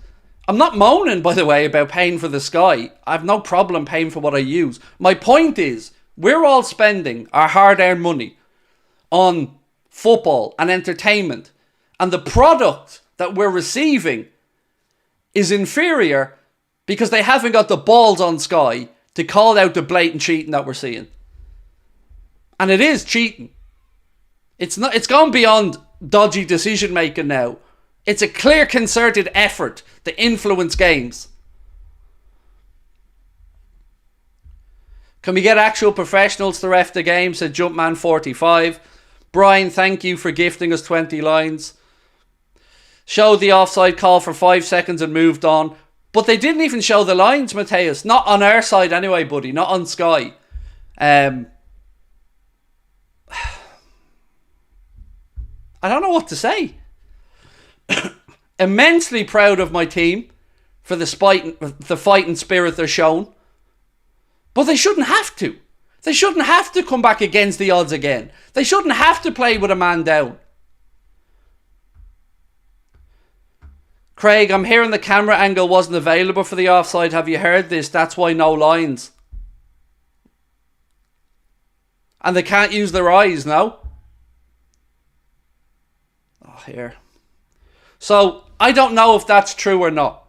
I'm not moaning, by the way, about paying for the Sky. I have no problem paying for what I use. My point is, we're all spending our hard-earned money on football and entertainment. And the product that we're receiving is inferior because they haven't got the balls on Sky to call out the blatant cheating that we're seeing. And it is cheating. It's gone beyond dodgy decision making now. It's a clear concerted effort to influence games. Can we get actual professionals to ref the game, said Jumpman45. Brian, thank you for gifting us 20 lines. Showed the offside call for 5 seconds and moved on. But they didn't even show the lines, Mateus. Not on our side anyway, buddy. Not on Sky. I don't know what to say. Immensely proud of my team for the fighting spirit they're shown. But they shouldn't have to. They shouldn't have to come back against the odds again. They shouldn't have to play with a man down. Craig, I'm hearing the camera angle wasn't available for the offside. Have you heard this? That's why no lines. And they can't use their eyes, no? Oh, here. So, I don't know if that's true or not.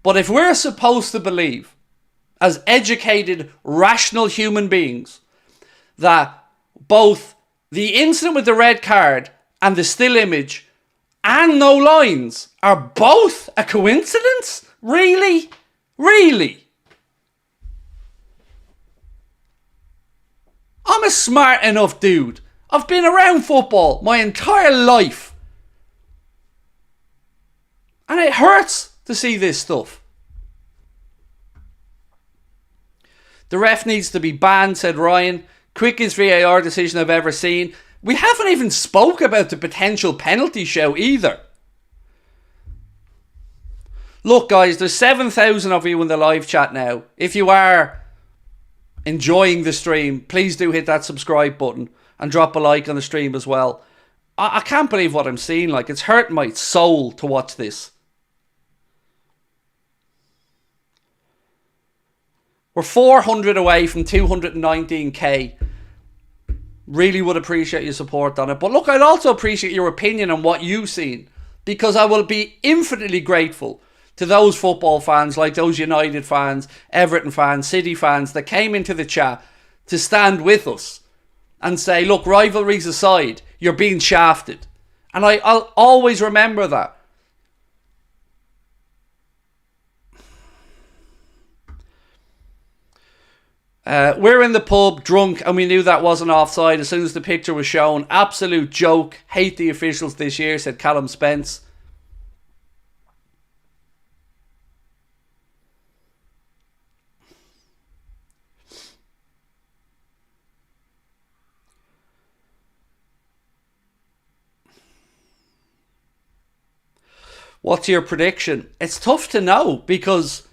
But if we're supposed to believe, as educated, rational human beings, that both the incident with the red card and the still image and no lines are both a coincidence? Really? Really? I'm a smart enough dude. I've been around football my entire life. And it hurts to see this stuff. The ref needs to be banned, said Ryan. Quickest VAR decision I've ever seen. We haven't even spoke about the potential penalty shout either. Look, guys, there's 7,000 of you in the live chat now. If you are enjoying the stream, please do hit that subscribe button and drop a like on the stream as well. I can't believe what I'm seeing. Like, it's hurting my soul to watch this. We're 400 away from 219k. Really would appreciate your support on it. But look, I'd also appreciate your opinion on what you've seen, because I will be infinitely grateful to those football fans, like those United fans, Everton fans, City fans, that came into the chat to stand with us and say, look, rivalries aside, you're being shafted. And I'll always remember that. We're in the pub, drunk, and we knew that wasn't offside as soon as the picture was shown. Absolute joke. Hate the officials this year, said Callum Spence. What's your prediction? It's tough to know because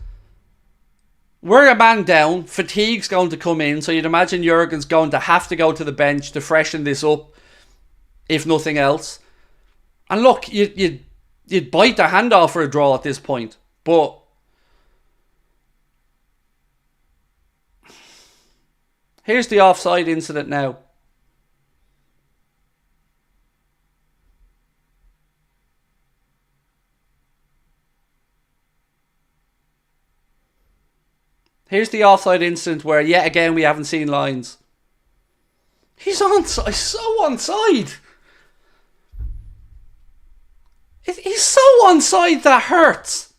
we're a man down. Fatigue's going to come in, so you'd imagine Jurgen's going to have to go to the bench to freshen this up, if nothing else. And look, you'd bite the hand off for a draw at this point, but here's the offside incident now. Here's the offside incident where, yet again, we haven't seen lines. He's onside. So onside. He's so onside that hurts.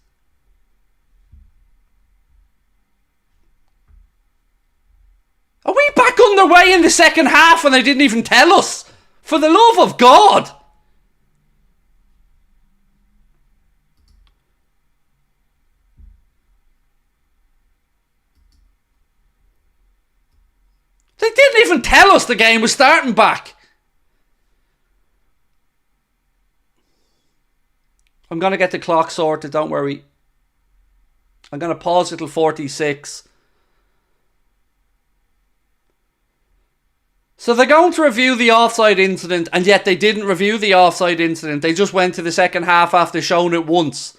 Are we back underway in the second half and they didn't even tell us? For the love of God. They didn't even tell us the game was starting back. I'm going to get the clock sorted, don't worry. I'm going to pause it till 46. So they're going to review the offside incident, and yet they didn't review the offside incident. They just went to the second half after showing it once.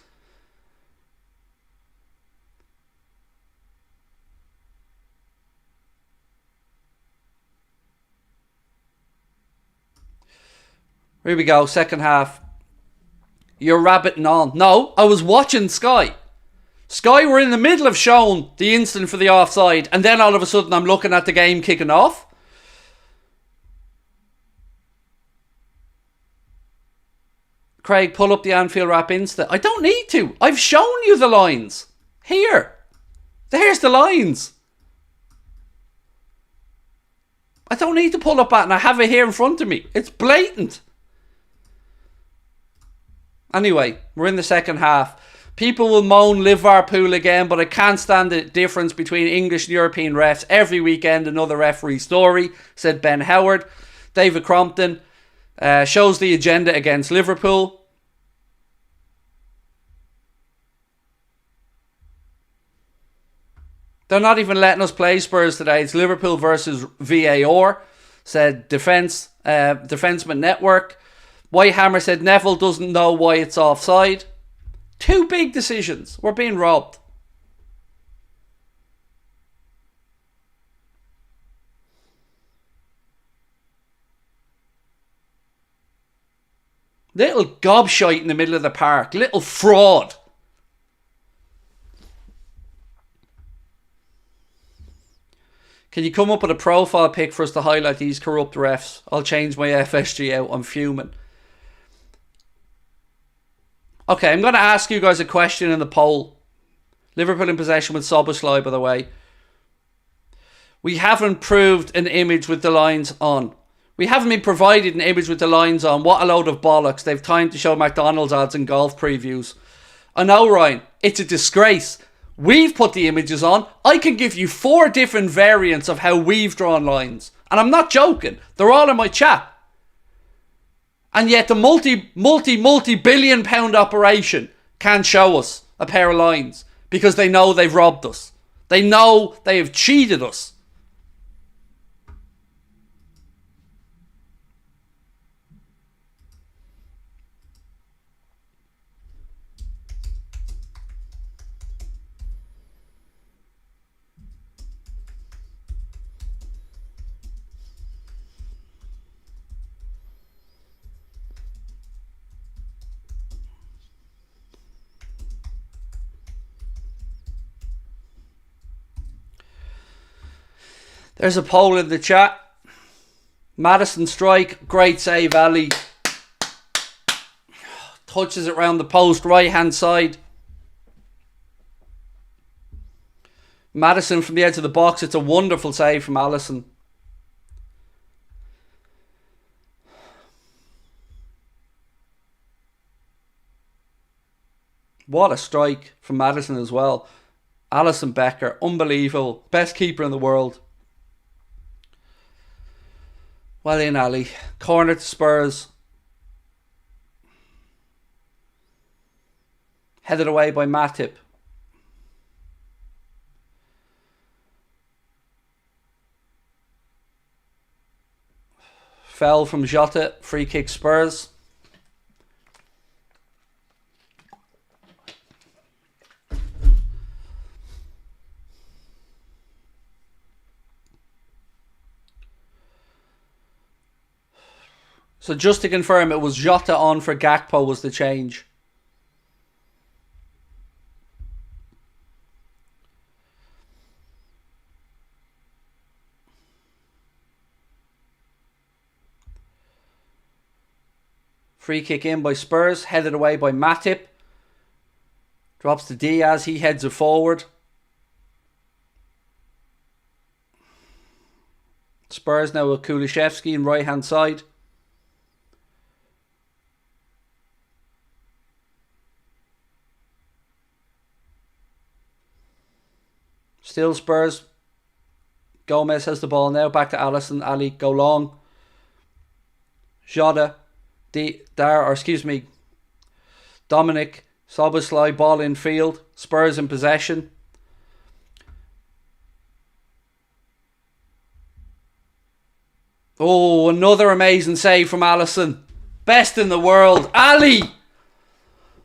Here we go, second half. You're rabbiting on. No, I was watching Sky. Sky were in the middle of showing the incident for the offside, and then all of a sudden I'm looking at the game kicking off. Craig, pull up the Anfield Wrap Insta. I don't need to. I've shown you the lines. Here. There's the lines. I don't need to pull up that, and I have it here in front of me. It's blatant. Anyway, we're in the second half. People will moan Liverpool again, but I can't stand the difference between English and European refs. Every weekend another referee story, said Ben Howard. David Crompton shows the agenda against Liverpool. They're not even letting us play Spurs today. It's Liverpool versus VAR, said Defenseman Network. Whitehammer said Neville doesn't know why it's offside. Two big decisions. We're being robbed. Little gobshite in the middle of the park. Little fraud. Can you come up with a profile pic for us to highlight these corrupt refs? I'll change my FSG out. I'm fuming. Okay, I'm going to ask you guys a question in the poll. Liverpool in possession with Szoboszlai, by the way. We haven't proved an image with the lines on. We haven't been provided an image with the lines on. What a load of bollocks. They've time to show McDonald's ads and golf previews. I know, Ryan. It's a disgrace. We've put the images on. I can give you 4 different variants of how we've drawn lines. And I'm not joking. They're all in my chat. And yet the multi-billion pound operation can't show us a pair of lines because they know they've robbed us. They know they have cheated us. There's a poll in the chat. Maddison strike. Great save, Ali. Touches it round the post, right hand side. Maddison from the edge of the box. It's a wonderful save from Alisson. What a strike from Maddison as well. Alisson Becker, unbelievable. Best keeper in the world. Well in, Ali. Corner to Spurs. Headed away by Matip. Foul from Jota. Free kick Spurs. So just to confirm, it was Jota on for Gakpo was the change. Free kick in by Spurs, headed away by Matip. Drops to Diaz, he heads it forward. Spurs now with Kulusevski in right hand side. Still Spurs. Gomez has the ball now. Back to Alisson. Ali, go long. Jota. Dominic. Szoboszlai, ball in field. Spurs in possession. Oh, another amazing save from Alisson. Best in the world. Ali!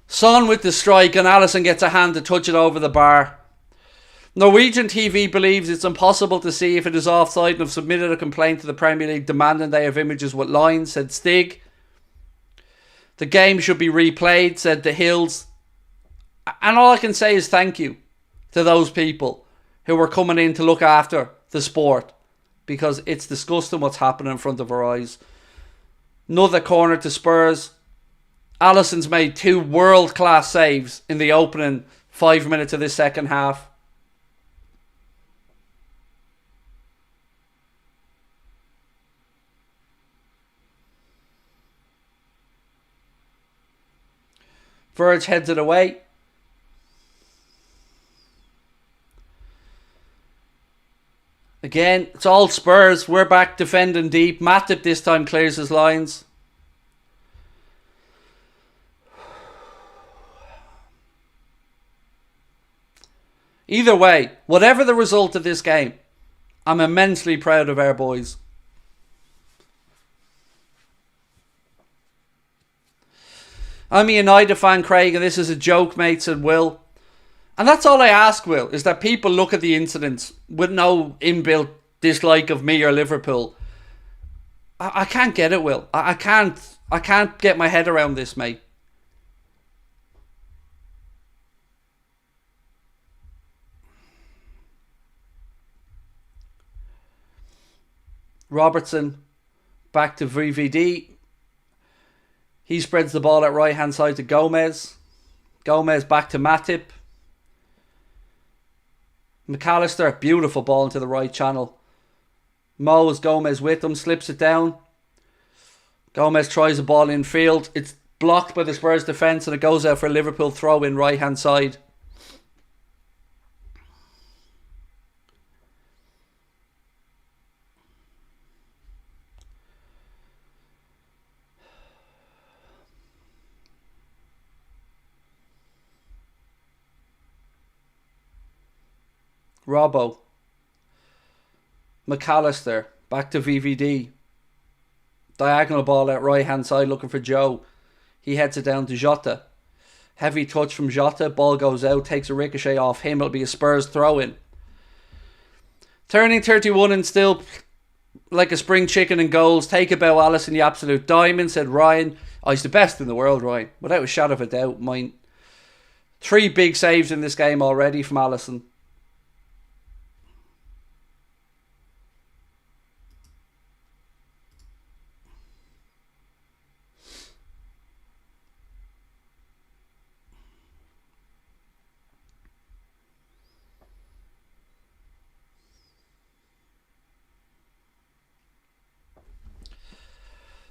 Son with the strike, and Alisson gets a hand to touch it over the bar. Norwegian TV believes it's impossible to see if it is offside and have submitted a complaint to the Premier League demanding they have images with lines, said Stig. The game should be replayed, said the Hills. And all I can say is thank you to those people who were coming in to look after the sport, because it's disgusting what's happening in front of our eyes. Another corner to Spurs. Alisson's made 2 world-class saves in the opening 5 minutes of this second half. Verge heads it away. Again, it's all Spurs. We're back defending deep. Matip this time clears his lines. Either way, whatever the result of this game, I'm immensely proud of our boys. I'm a United fan, Craig, and this is a joke, mate, said Will. And that's all I ask, Will, is that people look at the incidents with no inbuilt dislike of me or Liverpool. I can't get it, Will. I can't get my head around this, mate. Robertson back to VVD. He spreads the ball at right hand side to Gomez. Gomez back to Matip. McAllister, beautiful ball into the right channel. Mo is Gomez with him, slips it down. Gomez tries a ball in field. It's blocked by the Spurs defence and it goes out for a Liverpool throw in right hand side. Robbo. McAllister. Back to VVD. Diagonal ball out right hand side looking for Joe. He heads it down to Jota. Heavy touch from Jota. Ball goes out. Takes a ricochet off him. It'll be a Spurs throw in. Turning 31 and still like a spring chicken in goals. Take about Alisson, the absolute diamond, said Ryan. Oh, he's the best in the world, Ryan. Without a shadow of a doubt. Mine. 3 big saves in this game already from Alisson.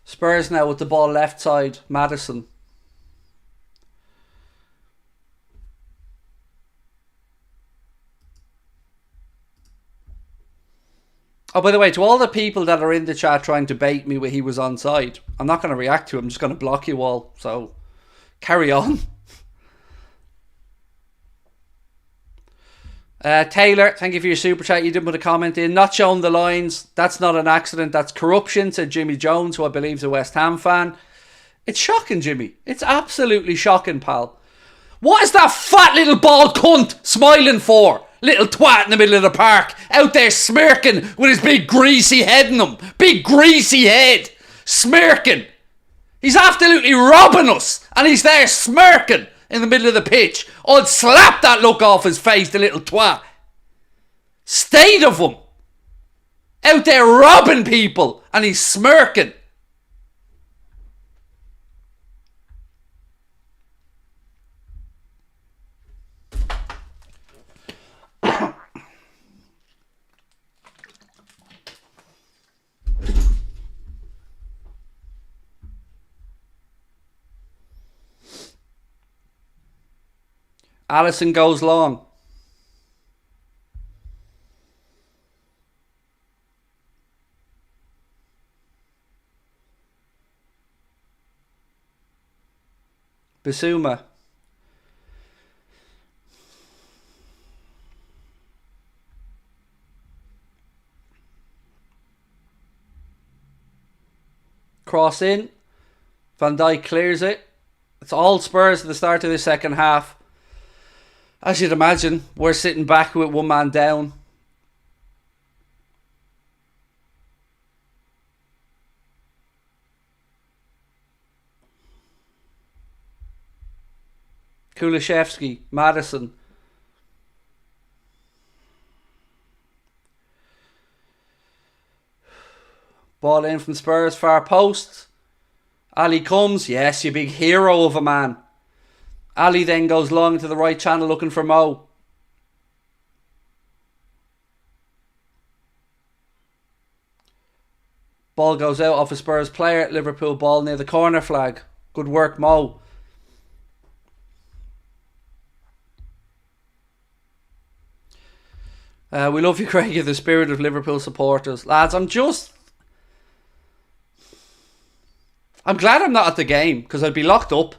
Spurs now with the ball left side. Maddison. Oh, by the way, to all the people that are in the chat trying to bait me where he was onside, I'm not going to react to him. I'm just going to block you all. So, carry on. Taylor, thank you for your super chat. You didn't put a comment in. Not showing the lines. That's not an accident. That's corruption, said Jimmy Jones, who I believe is a West Ham fan. It's shocking, Jimmy. It's absolutely shocking, pal. What is that fat little bald cunt smiling for? Little twat in the middle of the park. Out there smirking with his big greasy head in him. Big greasy head. Smirking. He's absolutely robbing us. And he's there smirking in the middle of the pitch. I'd slap that look off his face, the little twat. State of him. Out there robbing people and he's smirking. Alisson goes long. Bissouma. Cross in. Van Dijk clears it. It's all Spurs at the start of the second half. As you'd imagine, we're sitting back with one man down. Kulishevsky, Maddison. Ball in from Spurs, far post. Ali comes. Yes, you big hero of a man. Ali then goes long to the right channel looking for Mo. Ball goes out off a Spurs player. Liverpool ball near the corner flag. Good work, Mo. We love you, Craig. You're the spirit of Liverpool supporters. Lads, I'm glad I'm not at the game because I'd be locked up.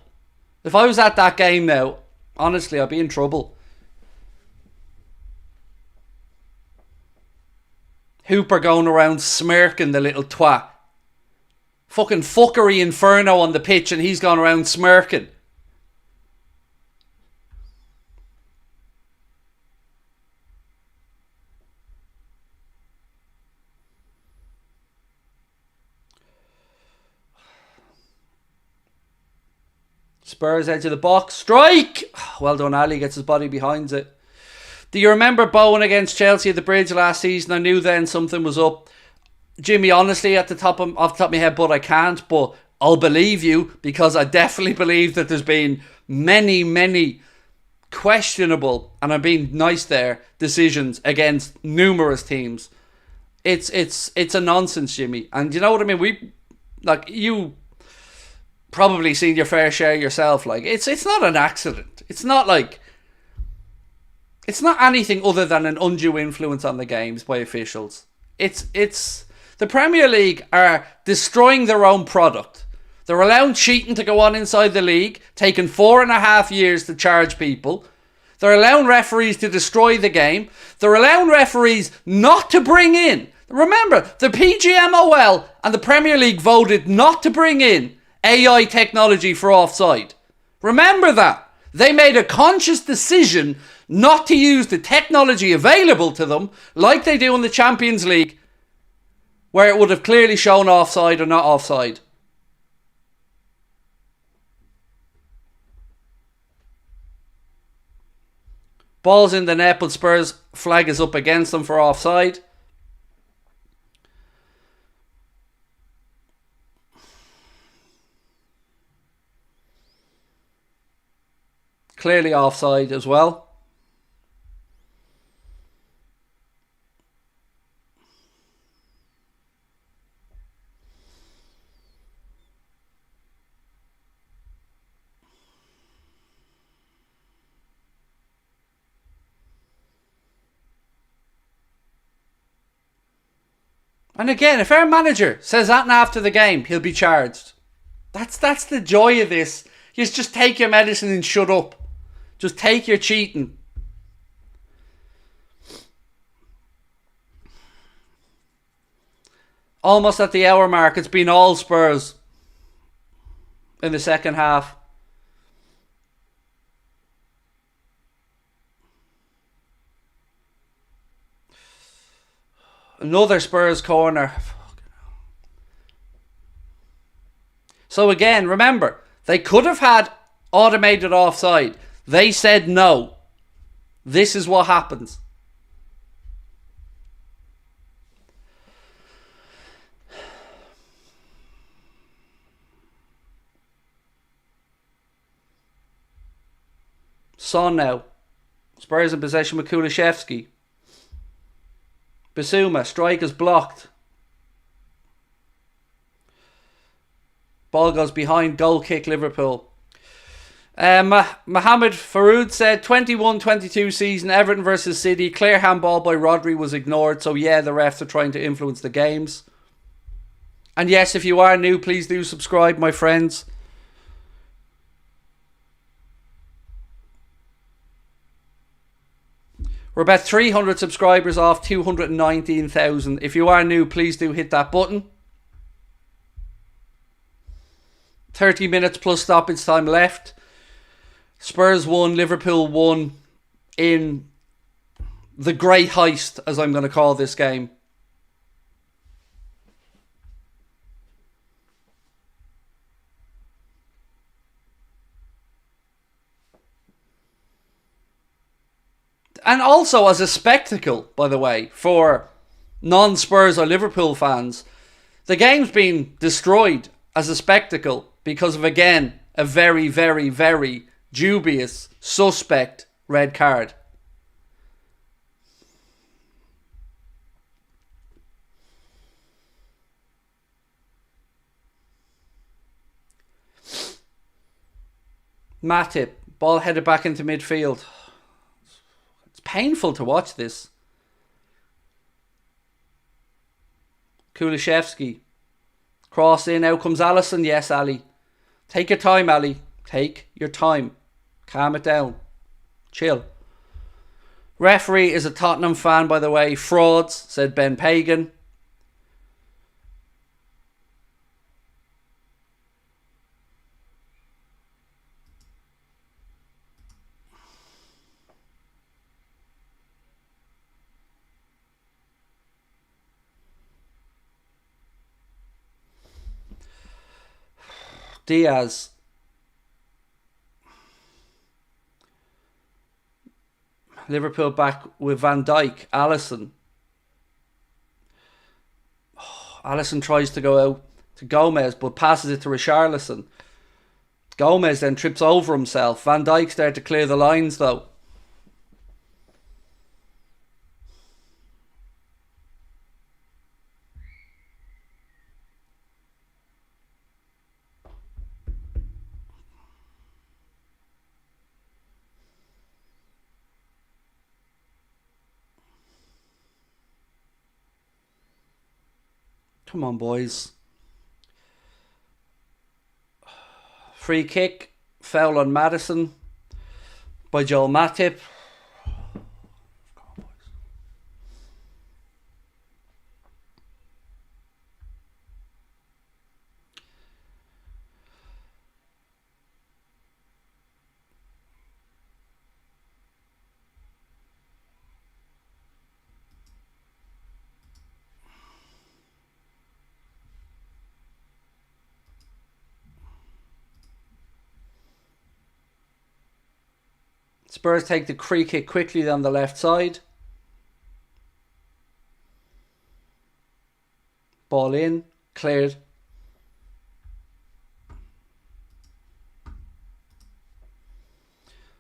If I was at that game now, honestly, I'd be in trouble. Hooper going around smirking, the little twat. Fucking fuckery inferno on the pitch and he's gone around smirking. Spurs edge of the box. Strike! Well done, Ali. Gets his body behind it. Do you remember Bowen against Chelsea at the Bridge last season? I knew then something was up. Jimmy, honestly, off the top of my head, but I can't. But I'll believe you because I definitely believe that there's been many questionable, and I'm being nice there, decisions against numerous teams. It's a nonsense, Jimmy. And you know what I mean? You probably seen your fair share yourself. Like it's not an accident. It's not anything other than an undue influence on the games by officials. It's the Premier League are destroying their own product. They're allowing cheating to go on inside the league, taking 4.5 years to charge people. They're allowing referees to destroy the game. They're allowing referees not to bring in. Remember, the PGMOL and the Premier League voted not to bring in AI technology for offside. Remember that. They made a conscious decision not to use the technology available to them like they do in the Champions League, where it would have clearly shown offside or not offside. Ball's in the net, but Spurs flag is up against them for offside. Clearly offside as well. And again, if our manager says that after the game, he'll be charged. That's the joy of this. You just take your medicine and shut up. Just take your cheating. Almost at the hour mark, it's been all Spurs in the second half. Another Spurs corner. So again, remember, they could have had automated offside. They said no. This is what happens. Son now. Spurs in possession with Kulusevski. Bissouma, strike is blocked. Ball goes behind, goal kick Liverpool. Mohamed Faroud said 21-22 season, Everton versus City, clear handball by Rodri was ignored, so yeah, the refs are trying to influence the games. And yes, if you are new, please do subscribe, my friends. We're about 300 subscribers off 219,000. If you are new, please do hit that button. 30 minutes plus stoppage time left. Spurs won, Liverpool won in the great heist, as I'm going to call this game. And also as a spectacle, by the way, for non-Spurs or Liverpool fans. The game's been destroyed as a spectacle because of, again, a very, very, very dubious, suspect red card. Matip, ball headed back into midfield. It's painful to watch this. Kulusevski. Cross in, out comes Alisson. Yes, Ali. Take your time, Ali. Take your time. Calm it down. Chill. Referee is a Tottenham fan, by the way. Frauds, said Ben Pagan. Diaz. Liverpool back with Van Dijk. Alisson. Alisson tries to go out to Gomez, but passes it to Richarlison. Gomez then trips over himself. Van Dijk's there to clear the lines though. Come on, boys. Free kick. Foul on Maddison. by Joel Matip. Spurs take the free kick quickly down the left side. Ball in, cleared.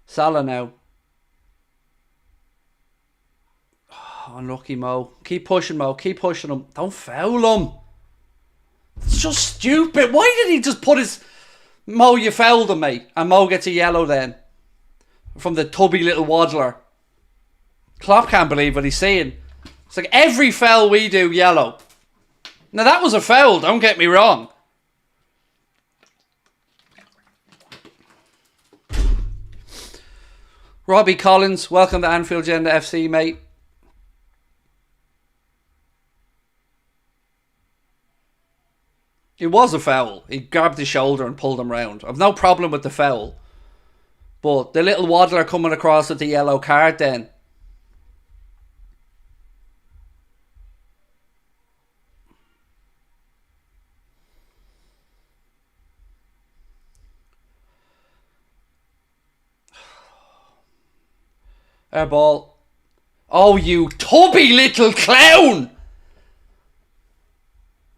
Salah now. Oh, unlucky Mo. Keep pushing Mo, keep pushing him. Don't foul him. It's just stupid. Why did he just put his... Mo, you fouled him, mate. And Mo gets a yellow then. From the tubby little waddler. Klopp can't believe what he's saying. It's like every foul we do, yellow. Now that was a foul, don't get me wrong. Robbie Collins, welcome to Anfield Agenda FC, mate. It was a foul. He grabbed his shoulder and pulled him round. I've no problem with the foul. But the little waddler coming across with the yellow card then. Air ball. Oh, you tubby little clown!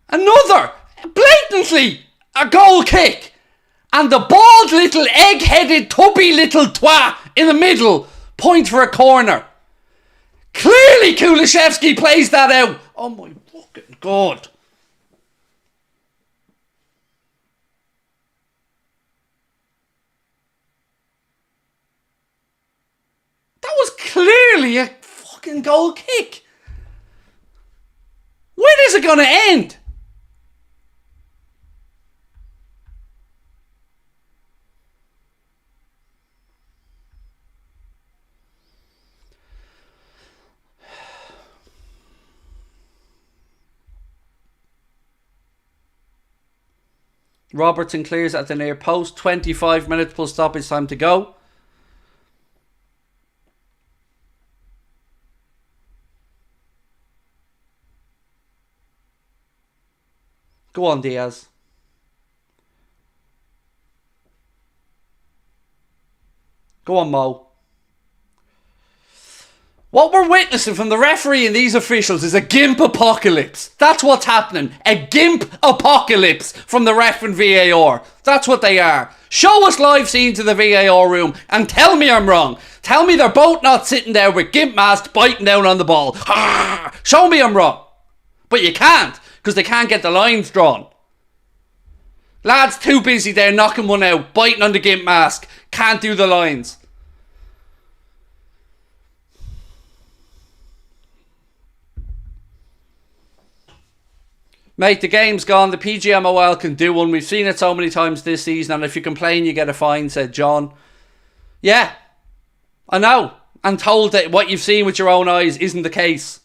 Another! Blatantly! A goal kick! And the bald little egg-headed tubby little twat in the middle points for a corner. Clearly Kulishevsky plays that out. Oh my fucking God. That was clearly a fucking goal kick. When is it going to end? Robertson clears at the near post. 25 minutes plus stoppage time to go. Go on, Diaz. Go on, Mo. What we're witnessing from the referee and these officials is a gimp apocalypse. That's what's happening. A gimp apocalypse from the ref and VAR. That's what they are. Show us live scenes of the VAR room and tell me I'm wrong. Tell me they're both not sitting there with gimp masks biting down on the ball. Show me I'm wrong. But you can't, because they can't get the lines drawn. Lad's too busy there knocking one out, biting on the gimp mask. Can't do the lines. Mate, the game's gone. The PGMOL can do one. We've seen it so many times this season, and if you complain, you get a fine, said John. Yeah, I know. I'm told that what you've seen with your own eyes isn't the case.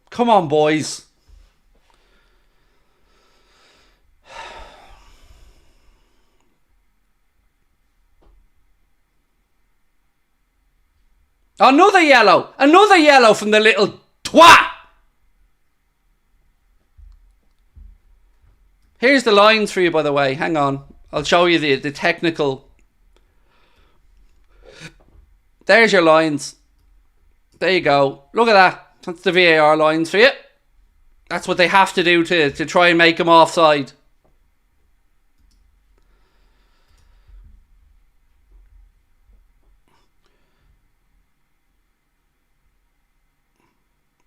Come on, boys. Another yellow. Another yellow from the little twat. Here's the lines for you, by the way. Hang on. I'll show you the technical. There's your lines. There you go. Look at that. That's the VAR lines for you. That's what they have to do to try and make them offside.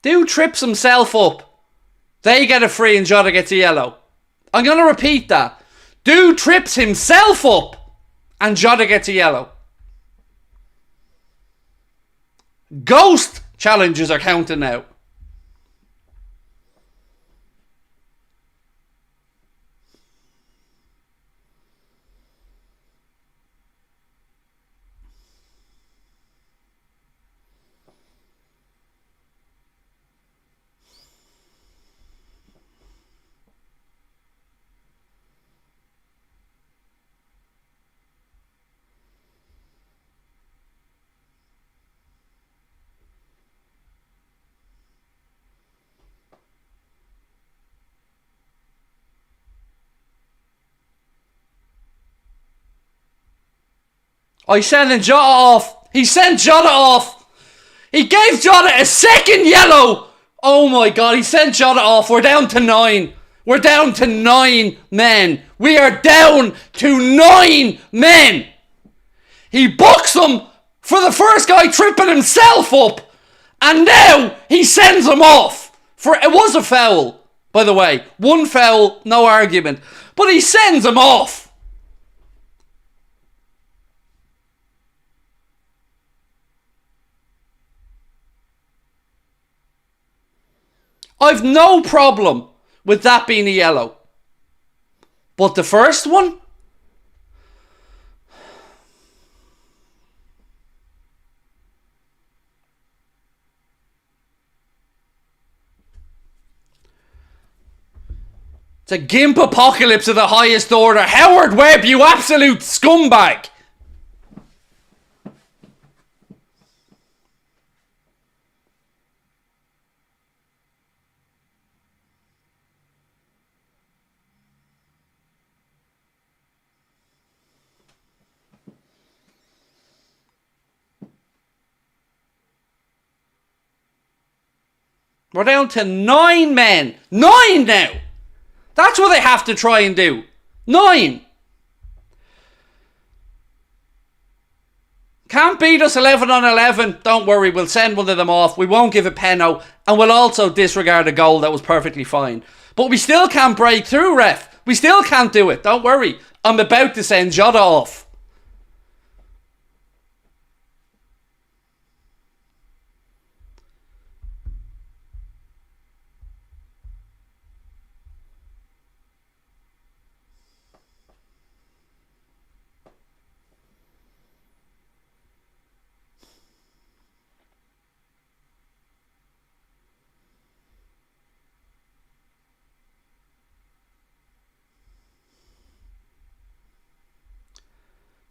Dude trips himself up. They get a free and Jota gets a yellow. I'm going to repeat that. Dude trips himself up and Jota gets a yellow. Ghost! Challenges are counting now. Oh, he's sending Jota off. He sent Jota off. He gave Jota a second yellow. Oh my God, he sent Jota off. We're down to 9. We're down to 9 men. We are down to 9 men. He books him for the first guy tripping himself up. And now he sends him off. It was a foul, by the way. 1 foul, no argument. But he sends him off. I've no problem with that being a yellow. But the first one? It's a gimp apocalypse of the highest order. Howard Webb, you absolute scumbag. We're down to 9 men. 9 now. That's what they have to try and do. 9. Can't beat us 11 on 11. Don't worry, we'll send one of them off. We won't give a penno. And we'll also disregard a goal that was perfectly fine. But we still can't break through, ref. We still can't do it. Don't worry. I'm about to send Jota off.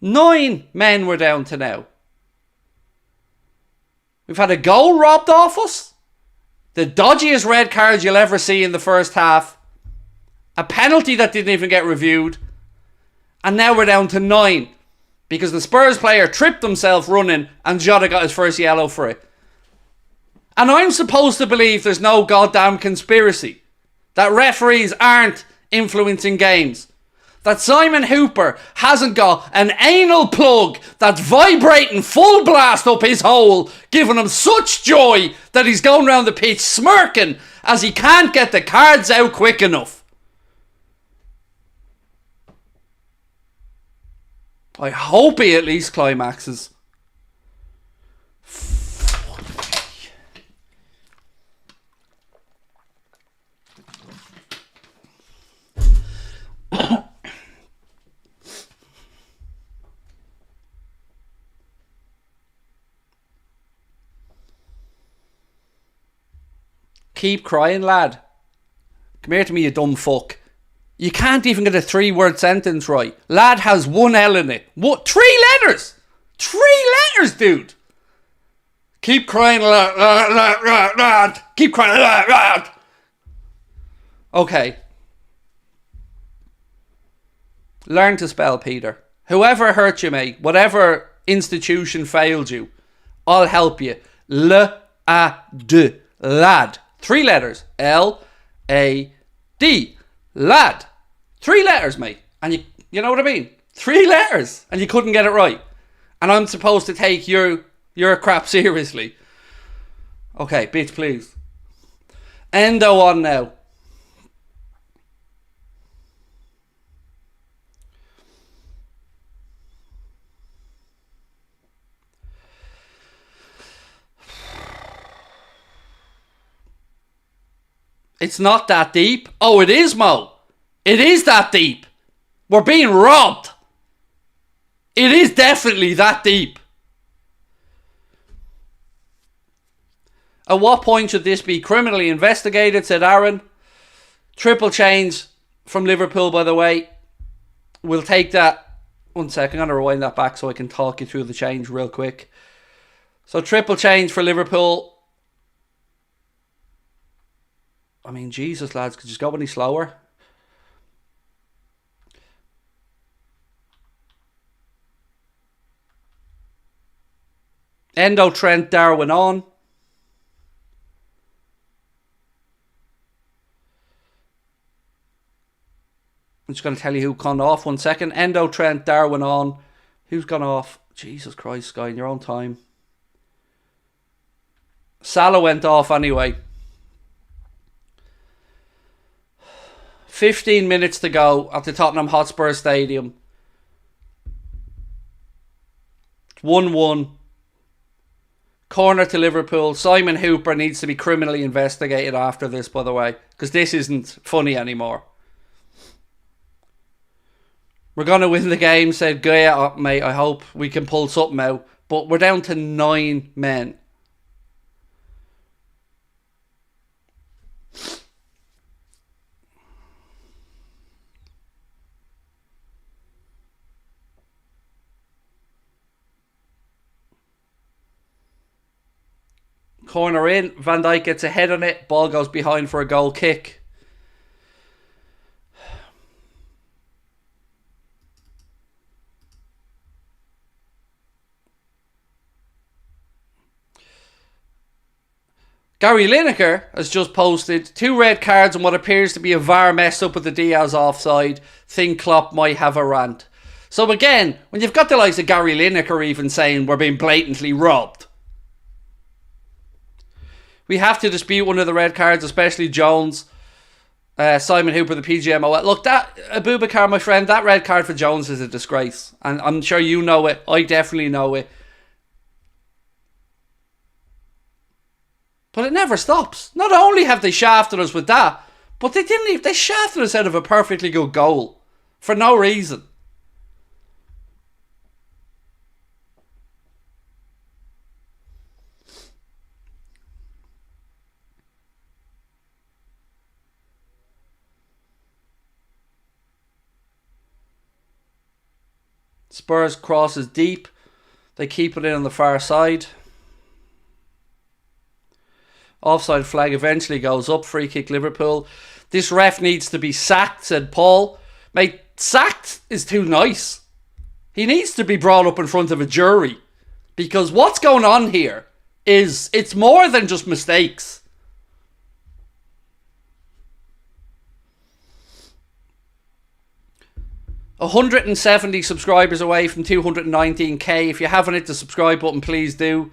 Nine men we're down to now. We've had a goal robbed off us. The dodgiest red card you'll ever see in the first half. A penalty that didn't even get reviewed. And now we're down to 9. Because the Spurs player tripped himself running and Jota got his first yellow for it. And I'm supposed to believe there's no goddamn conspiracy. That referees aren't influencing games. That Simon Hooper hasn't got an anal plug that's vibrating full blast up his hole, giving him such joy that he's going around the pitch smirking as he can't get the cards out quick enough. I hope he at least climaxes. Keep crying, lad. Come here to me, you dumb fuck. You can't even get a 3-word sentence right. Lad has 1 L in it. What? 3 letters! 3 letters, dude! Keep crying, lad. Keep crying, lad. Okay. Learn to spell, Peter. Whoever hurt you, mate, whatever institution failed you, I'll help you. L-A-D. Lad. 3 letters. L-A-D. Lad. 3 letters, mate. And you know what I mean? 3 letters. And you couldn't get it right. And I'm supposed to take your crap seriously. Okay, bitch, please. Endo on now. It's not that deep. Oh, it is, Mo. It is that deep. We're being robbed. It is definitely that deep. At what point should this be criminally investigated, said Aaron. Triple change from Liverpool, by the way. We'll take that. 1 second, I'm going to rewind that back so I can talk you through the change real quick. So triple change for Liverpool. I mean, Jesus, lads, could you go any slower? Endo, Trent, Darwin on. I'm just going to tell you who gone off. 1 second. Endo, Trent, Darwin on. Who's gone off? Jesus Christ, Sky, in your own time. Salah went off anyway. 15 minutes to go at the Tottenham Hotspur Stadium. 1-1. Corner to Liverpool. Simon Hooper needs to be criminally investigated after this, by the way, because this isn't funny anymore. We're going to win the game, said Guya. Oh, mate, I hope we can pull something out. But we're down to 9 men. Corner in. Van Dijk gets a head on it. Ball goes behind for a goal kick. Gary Lineker has just posted 2 red cards and what appears to be a VAR mess up with the Diaz offside. Think Klopp might have a rant. So again, when you've got the likes of Gary Lineker even saying we're being blatantly robbed, we have to dispute one of the red cards, especially Jones. Simon Hooper, the PGMO. Look, that Abubakar, my friend, that red card for Jones is a disgrace. And I'm sure you know it. I definitely know it. But it never stops. Not only have they shafted us with that, but they shafted us out of a perfectly good goal. For no reason. Spurs crosses deep. They keep it in on the far side. Offside flag eventually goes up. Free kick Liverpool. This ref needs to be sacked, said Paul. Mate, sacked is too nice. He needs to be brought up in front of a jury. Because what's going on here is it's more than just mistakes. $170 subscribers away from 219k. If you haven't hit the subscribe button, please do.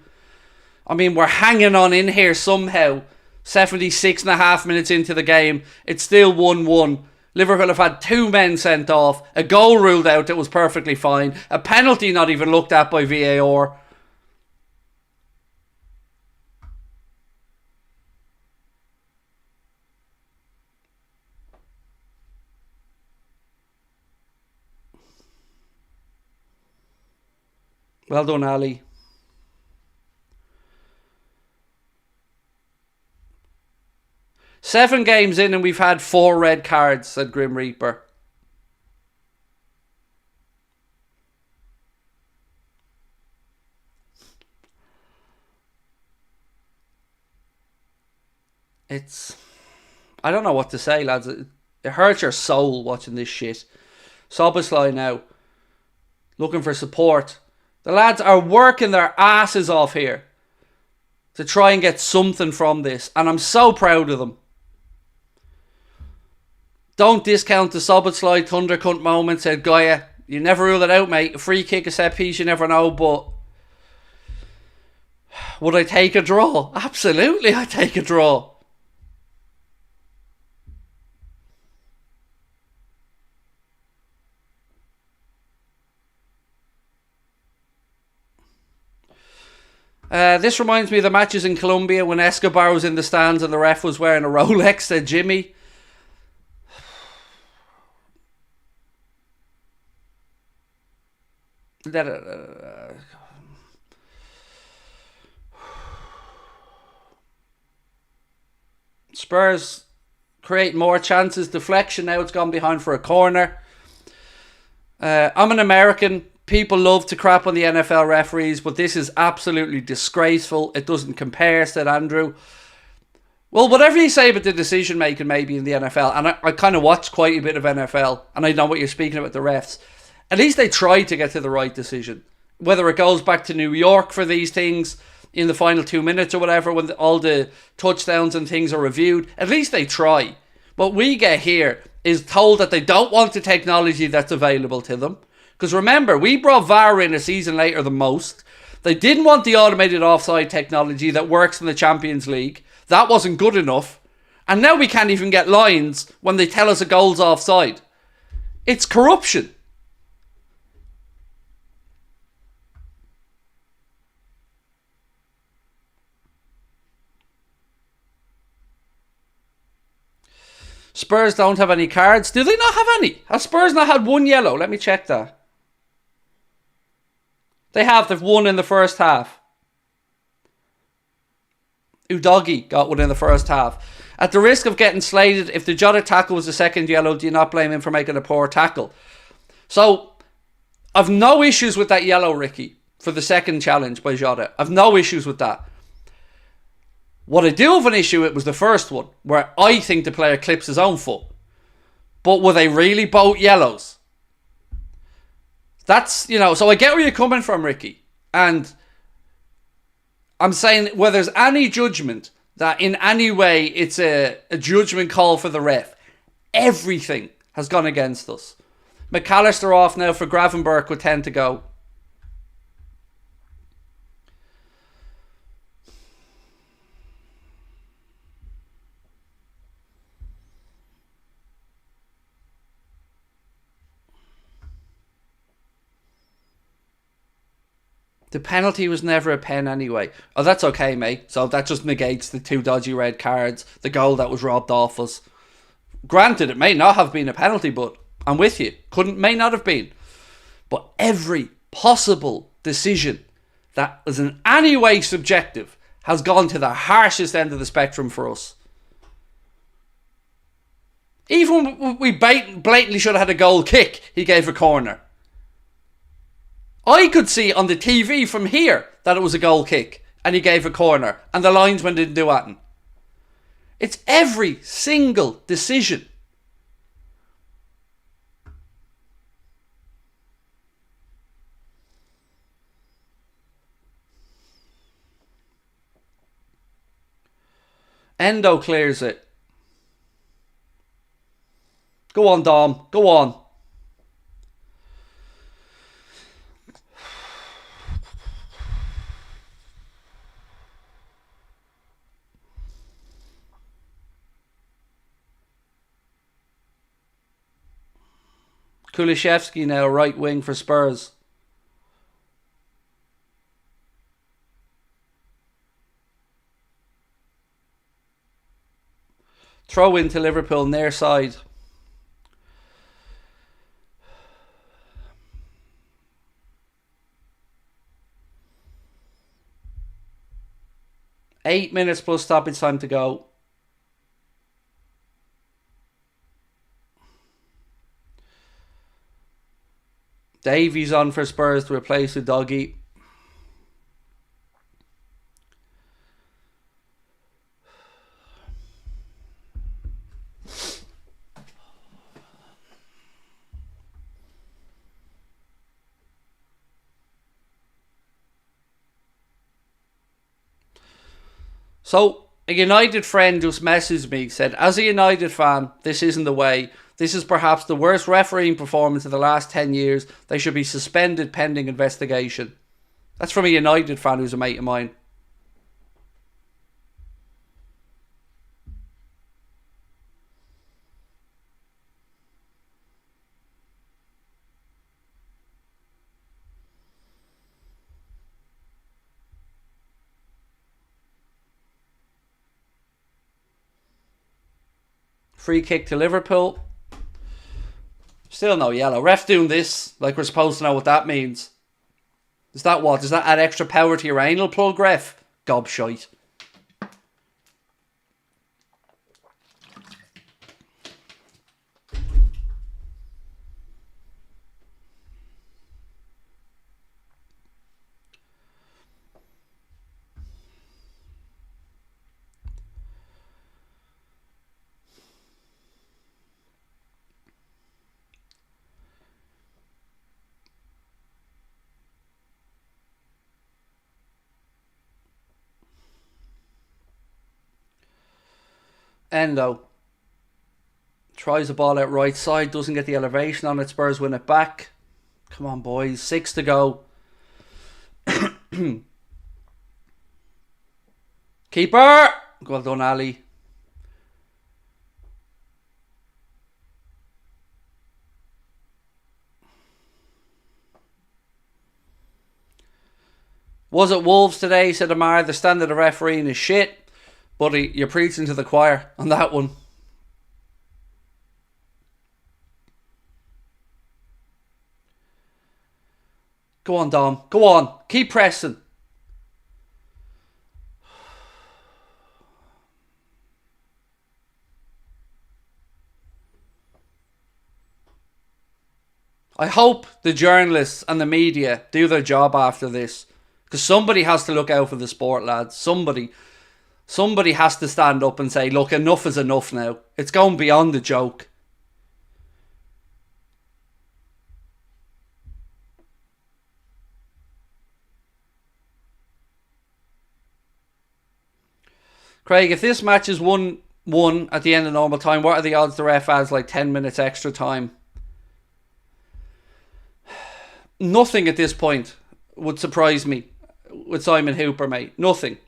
I mean, we're hanging on in here somehow. 76.5 minutes into the game. It's still 1-1. Liverpool have had 2 men sent off. A goal ruled out that was perfectly fine. A penalty not even looked at by VAR. Well done, Ali. Seven games in and we've had 4 red cards, said Grim Reaper. I don't know what to say, lads. It hurts your soul watching this shit. Szoboszlai now. Looking for support. The lads are working their asses off here to try and get something from this. And I'm so proud of them. Don't discount the Szoboszlai thunder cunt moment, said Gaia. You never rule it out, mate. A free kick, a set piece, you never know, but would I take a draw? Absolutely, I'd take a draw. This reminds me of the matches in Colombia when Escobar was in the stands and the ref was wearing a Rolex, said Jimmy. Spurs create more chances. Deflection now, it's gone behind for a corner. I'm an American. People love to crap on the NFL referees, but this is absolutely disgraceful. It doesn't compare, said Andrew. Well, whatever you say about the decision making maybe in the NFL, and I kind of watched quite a bit of NFL, and I know what you're speaking about the refs. At least they tried to get to the right decision. whether it goes back to New York for these things in the final 2 minutes or whatever, when all the touchdowns and things are reviewed, at least they try. What we get here is told that they don't want the technology that's available to them. Because remember, we brought VAR in a season later than most. They didn't want the automated offside technology that works in the Champions League. That wasn't good enough. And now we can't even get lines when they tell us a goal's offside. It's corruption. Spurs don't have any cards. Do they not have any? Have Spurs not had one yellow? Let me check that. They have. They've won in the first half. Udogie got one in the first half. At the risk of getting slated, if the Jota tackle was the second yellow, do you not blame him for making a poor tackle? So, I've no issues with that yellow, Ricky, for the second challenge by Jota. I've no issues with that. What I do have an issue with was the first one, where I think the player clips his own foot. But were they really both yellows? That's, so I get where you're coming from, Ricky. And I'm saying where there's any judgment that in any way it's a judgment call for the ref, everything has gone against us. McAllister off now for Gravenberch with 10 to go. The penalty was never a pen anyway. Oh, that's okay, mate. So that just negates the 2 dodgy red cards, the goal that was robbed off us. Granted, it may not have been a penalty, but I'm with you. May not have been. But every possible decision that was in any way subjective has gone to the harshest end of the spectrum for us. Even when we blatantly should have had a goal kick, he gave a corner. I could see on the TV from here that it was a goal kick and he gave a corner and the linesman didn't do anything. It's every single decision. Endo clears it. Go on, Dom. Go on. Kulishevsky now, right wing for Spurs. Throw into Liverpool, near side. Eight minutes plus stoppage time to go. Davies on for Spurs to replace Udogie. So, a United friend just messaged me, said, as a United fan, this isn't the way. This is perhaps the worst refereeing performance in the last 10 years. They should be suspended pending investigation. That's from a United fan who's a mate of mine. Free kick to Liverpool. Still no yellow. Ref's doing this like we're supposed to know what that means. Is that what? Does that add extra power to your anal plug, ref? Gobshite. Endo tries the ball out right side, doesn't get the elevation on it. Spurs win it back. Come on, boys. 6 to go. Keeper! Well done, Ali. Was it Wolves today? Said Amar. The standard of refereeing is shit. Buddy, you're preaching to the choir on that one. Go on, Dom. Go on. Keep pressing. I hope the journalists and the media do their job after this. Because somebody has to look out for the sport, lads. Somebody has to stand up and say, look, enough is enough now. It's going beyond the joke. Craig, if this match is 1-1 at the end of normal time, what are the odds the ref adds like 10 minutes extra time? Nothing at this point would surprise me with Simon Hooper, mate. Nothing.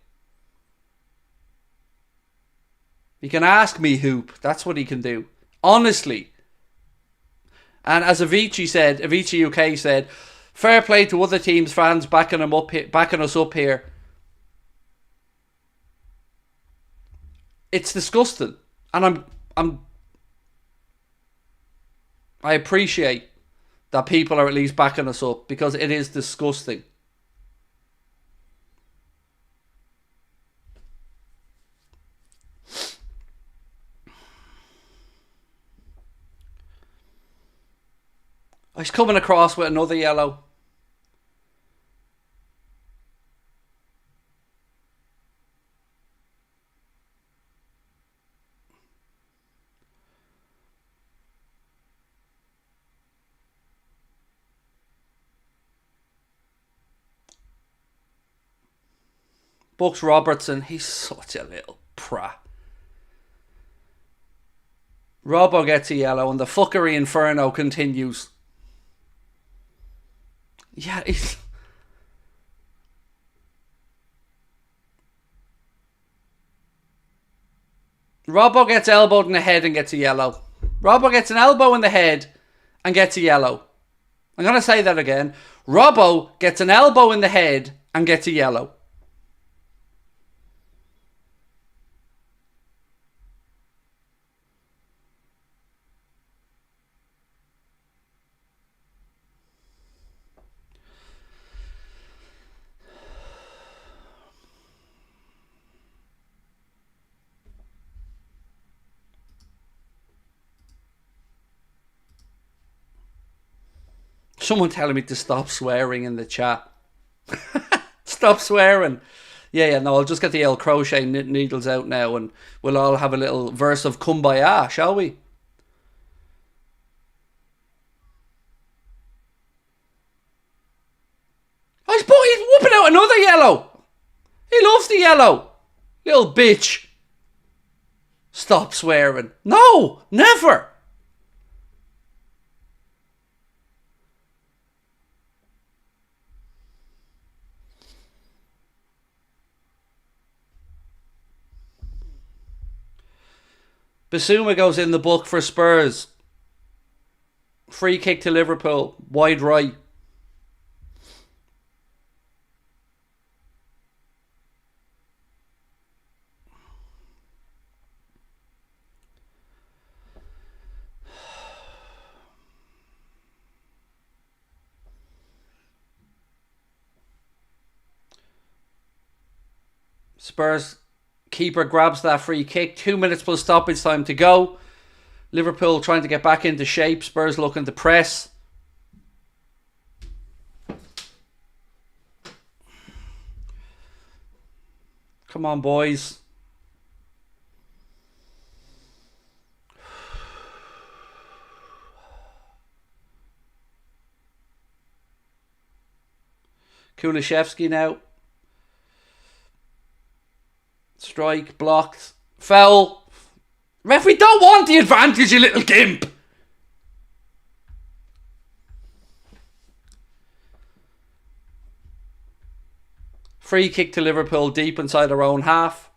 He can ask me Hoop. That's what he can do. Honestly. And as Avicii UK said, fair play to other teams' fans backing us up here. It's disgusting. And I appreciate that people are at least backing us up, because it is disgusting. He's coming across with another yellow. Bucks Robertson, he's such a little prat. Robbo gets a yellow and the fuckery inferno continues. Yeah, he's... Robbo gets elbowed in the head and gets a yellow. Robbo gets an elbow in the head and gets a yellow. I'm going to say that again. Robbo gets an elbow in the head and gets a yellow. Someone telling me to stop swearing in the chat. Stop swearing. Yeah, no, I'll just get the El Crochet needles out now and we'll all have a little verse of Kumbaya, shall we? He's whooping out another yellow. He loves the yellow. Little bitch. Stop swearing. No, never. Basuma goes in the book for Spurs. Free kick to Liverpool. Wide right. Spurs keeper grabs that free kick. 2 minutes plus stoppage time to go. Liverpool trying to get back into shape. Spurs looking to press. Come on, boys. Kulishevsky now. Strike, blocked, foul. Ref, we don't want the advantage, you little gimp. Free kick to Liverpool deep inside our own half.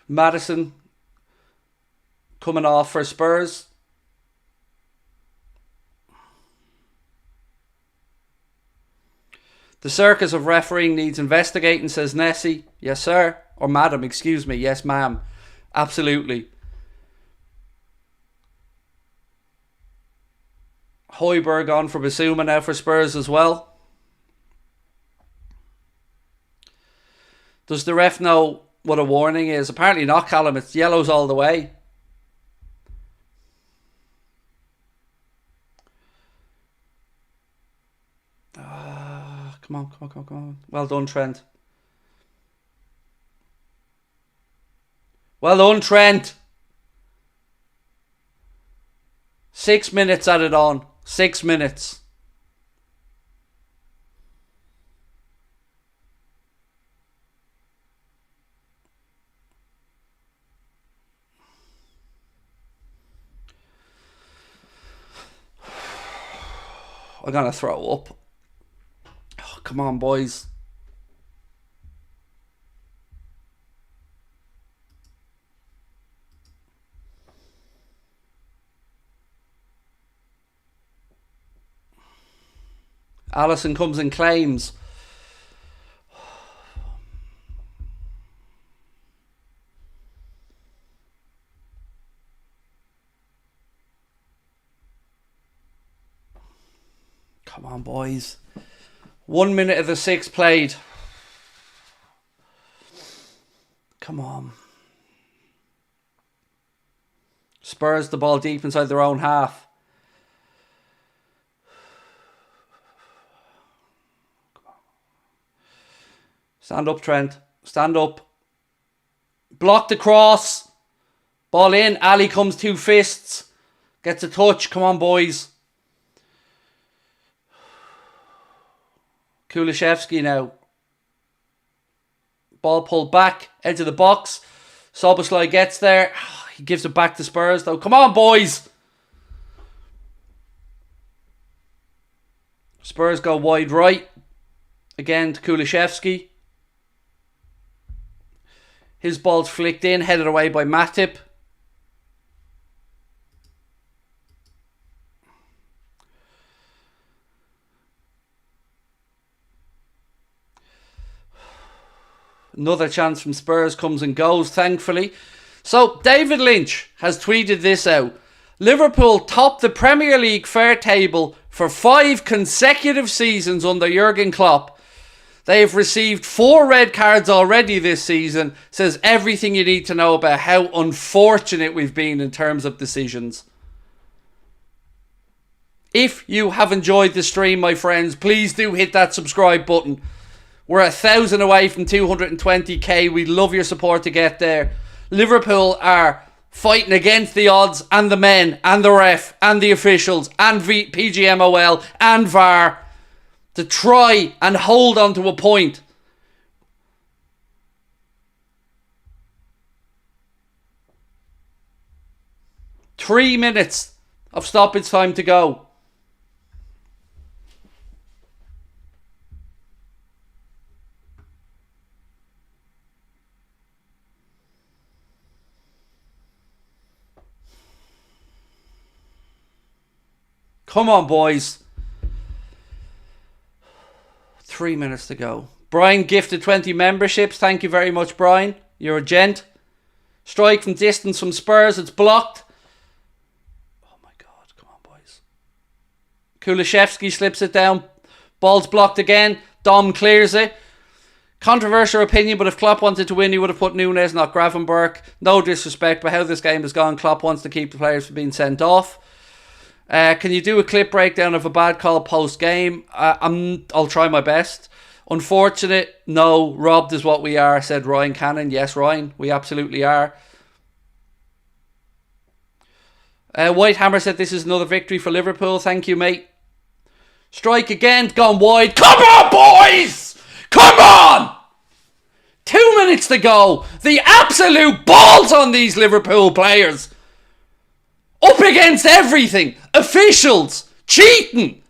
Maddison coming off for Spurs. The circus of refereeing needs investigating, says Nessie. Yes, sir. Or madam, excuse me. Yes, ma'am. Absolutely. Højbjerg on for Basuma now for Spurs as well. Does the ref know what a warning is? Apparently not, Callum. It's yellows all the way. Come on. Well done, Trent. Well done, Trent. 6 minutes added on. 6 minutes. I'm going to throw up. Oh, come on, boys. Allison comes and claims. Come on, boys. 1 minute of the 6 played. Come on. Spurs the ball deep inside their own half. Stand up, Trent. Stand up. Block the cross. Ball in. Ali comes 2 fists. Gets a touch. Come on, boys. Kulusevski now. Ball pulled back. Edge of the box. Szoboszlai gets there. He gives it back to Spurs though. Come on, boys. Spurs go wide right. Again to Kulusevski. His ball's flicked in. Headed away by Matip. Another chance from Spurs comes and goes, thankfully. So, David Lynch has tweeted this out. Liverpool topped the Premier League fair table for 5 consecutive seasons under Jurgen Klopp. They've received 4 red cards already this season. Says everything you need to know about how unfortunate we've been in terms of decisions. If you have enjoyed the stream, my friends, please do hit that subscribe button. We're 1,000 away from 220k. We'd love your support to get there. Liverpool are fighting against the odds and the men and the ref and the officials and PGMOL and VAR to try and hold on to a point. Three minutes of stoppage time to go. Come on, boys. 3 minutes to go. Brian gifted 20 memberships. Thank you very much, Brian. You're a gent. Strike from distance from Spurs. It's blocked. Oh my God. Come on, boys. Kulusevski slips it down. Ball's blocked again. Dom clears it. Controversial opinion, but if Klopp wanted to win, he would have put Nunes, not Gravenberch. No disrespect, but how this game has gone, Klopp wants to keep the players from being sent off. Can you do a clip breakdown of a bad call post-game? I'll try my best. Unfortunate, no. Robbed is what we are, said Ryan Cannon. Yes, Ryan, we absolutely are. Whitehammer said this is another victory for Liverpool. Thank you, mate. Strike again, gone wide. Come on, boys! Come on! 2 minutes to go. The absolute balls on these Liverpool players. Up against everything. Officials. Cheating.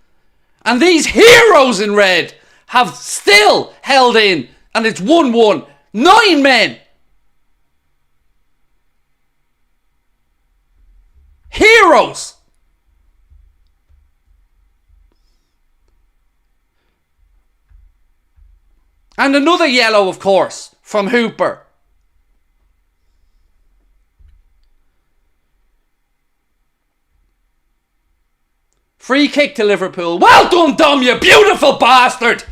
And these heroes in red have still held in. And it's 1-1. 9 men. Heroes. And another yellow, of course, from Hooper. Free kick to Liverpool. Well done, Dom, you beautiful bastard!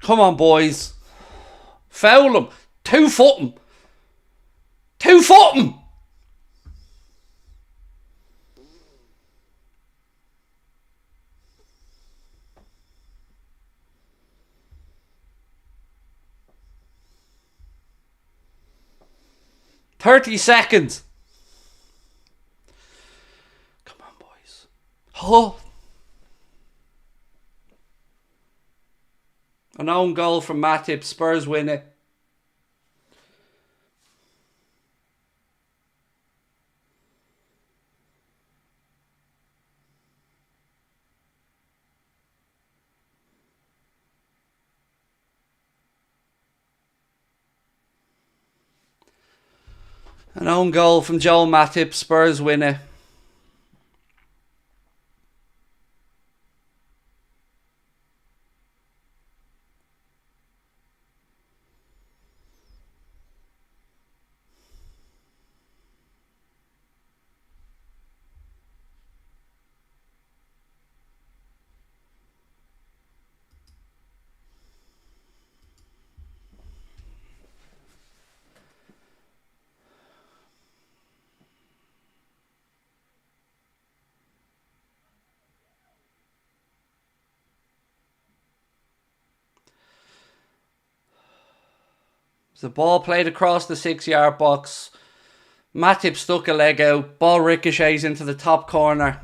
Come on, boys. Foul him. 2-foot him. 2-foot him. $30. Come on, boys. Oh. An own goal from Matip. Spurs win it. An own goal from Joel Matip. Spurs win it. The ball played across the 6-yard box. Matip stuck a leg out. Ball ricochets into the top corner.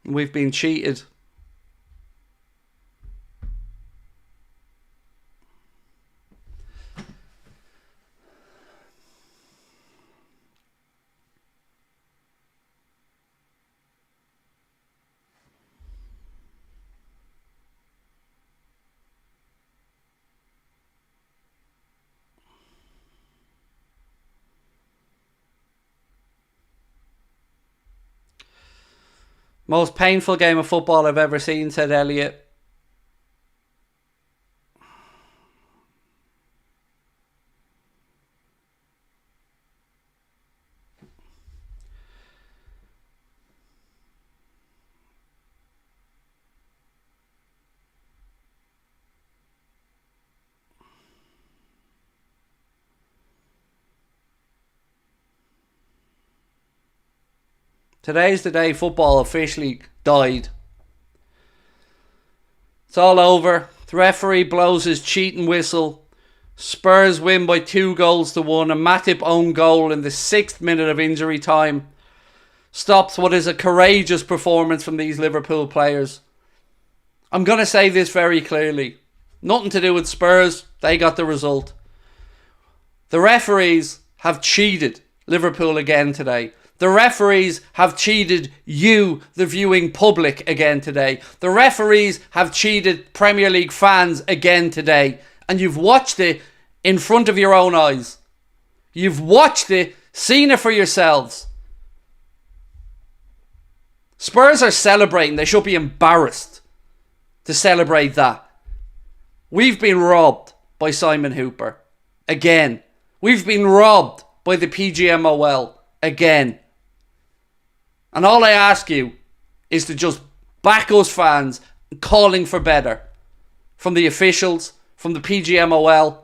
We've been cheated. Most painful game of football I've ever seen, said Elliot. Today's the day football officially died. It's all over. The referee blows his cheating whistle. Spurs win by 2-1. A Matip own goal in the 6th minute of injury time stops what is a courageous performance from these Liverpool players. I'm going to say this very clearly. Nothing to do with Spurs. They got the result. The referees have cheated Liverpool again today. The referees have cheated you, the viewing public, again today. The referees have cheated Premier League fans again today. And you've watched it in front of your own eyes. You've watched it, seen it for yourselves. Spurs are celebrating. They should be embarrassed to celebrate that. We've been robbed by Simon Hooper. Again. We've been robbed by the PGMOL. Again. And all I ask you is to just back us fans calling for better from the officials, from the PGMOL,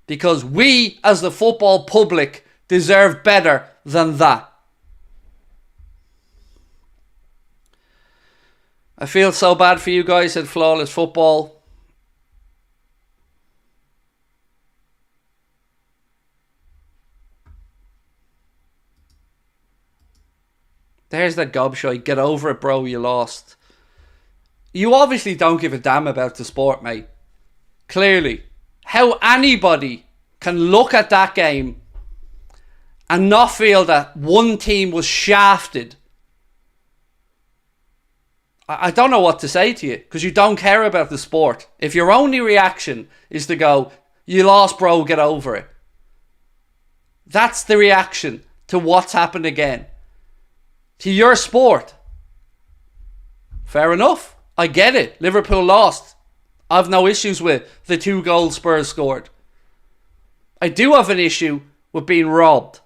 because we as the football public deserve better than that. I feel so bad for you guys at Flawless Football. There's that gobshite. Get over it, bro. You lost. You obviously don't give a damn about the sport, mate. Clearly. How anybody can look at that game and not feel that one team was shafted. I don't know what to say to you, because you don't care about the sport. If your only reaction is to go, you lost, bro, get over it. That's the reaction to what's happened again. To your sport. Fair enough. I get it. Liverpool lost. I've no issues with the 2 goals Spurs scored. I do have an issue with being robbed.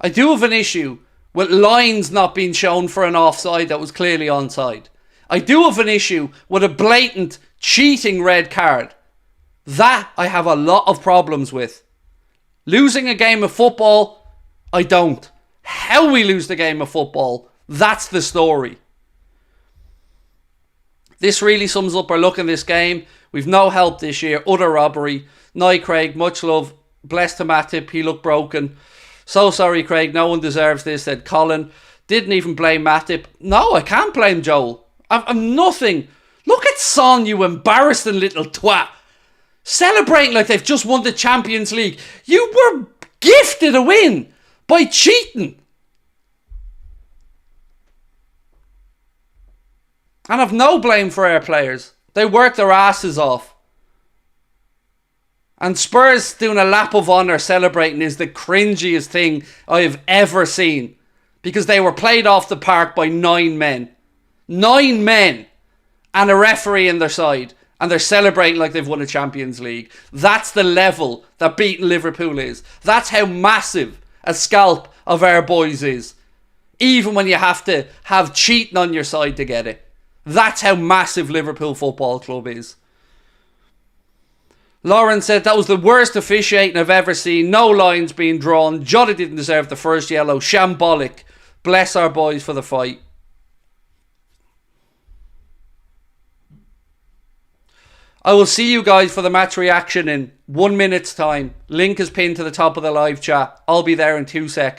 I do have an issue with lines not being shown for an offside that was clearly onside. I do have an issue with a blatant cheating red card. That I have a lot of problems with. Losing a game of football, I don't. How we lose the game of football, that's the story. This really sums up our look in this game. We've no help this year. Utter robbery. Night, Craig. Much love. Blessed to Matip. He looked broken. So sorry, Craig. No one deserves this, said Colin. Didn't even blame Matip. No, I can't blame Joel. I'm nothing. Look at Son, you embarrassing little twat. Celebrating like they've just won the Champions League. You were gifted a win by cheating. And I've no blame for our players. They worked their asses off. And Spurs doing a lap of honour celebrating is the cringiest thing I have ever seen. Because they were played off the park by 9 men. 9 men. And a referee in their side. And they're celebrating like they've won a Champions League. That's the level that beating Liverpool is. That's how massive a scalp of our boys is. Even when you have to have cheating on your side to get it. That's how massive Liverpool Football Club is. Lauren said that was the worst officiating I've ever seen. No lines being drawn. Jota didn't deserve the first yellow. Shambolic. Bless our boys for the fight. I will see you guys for the match reaction in 1 minute's time. Link is pinned to the top of the live chat. I'll be there in 2 seconds.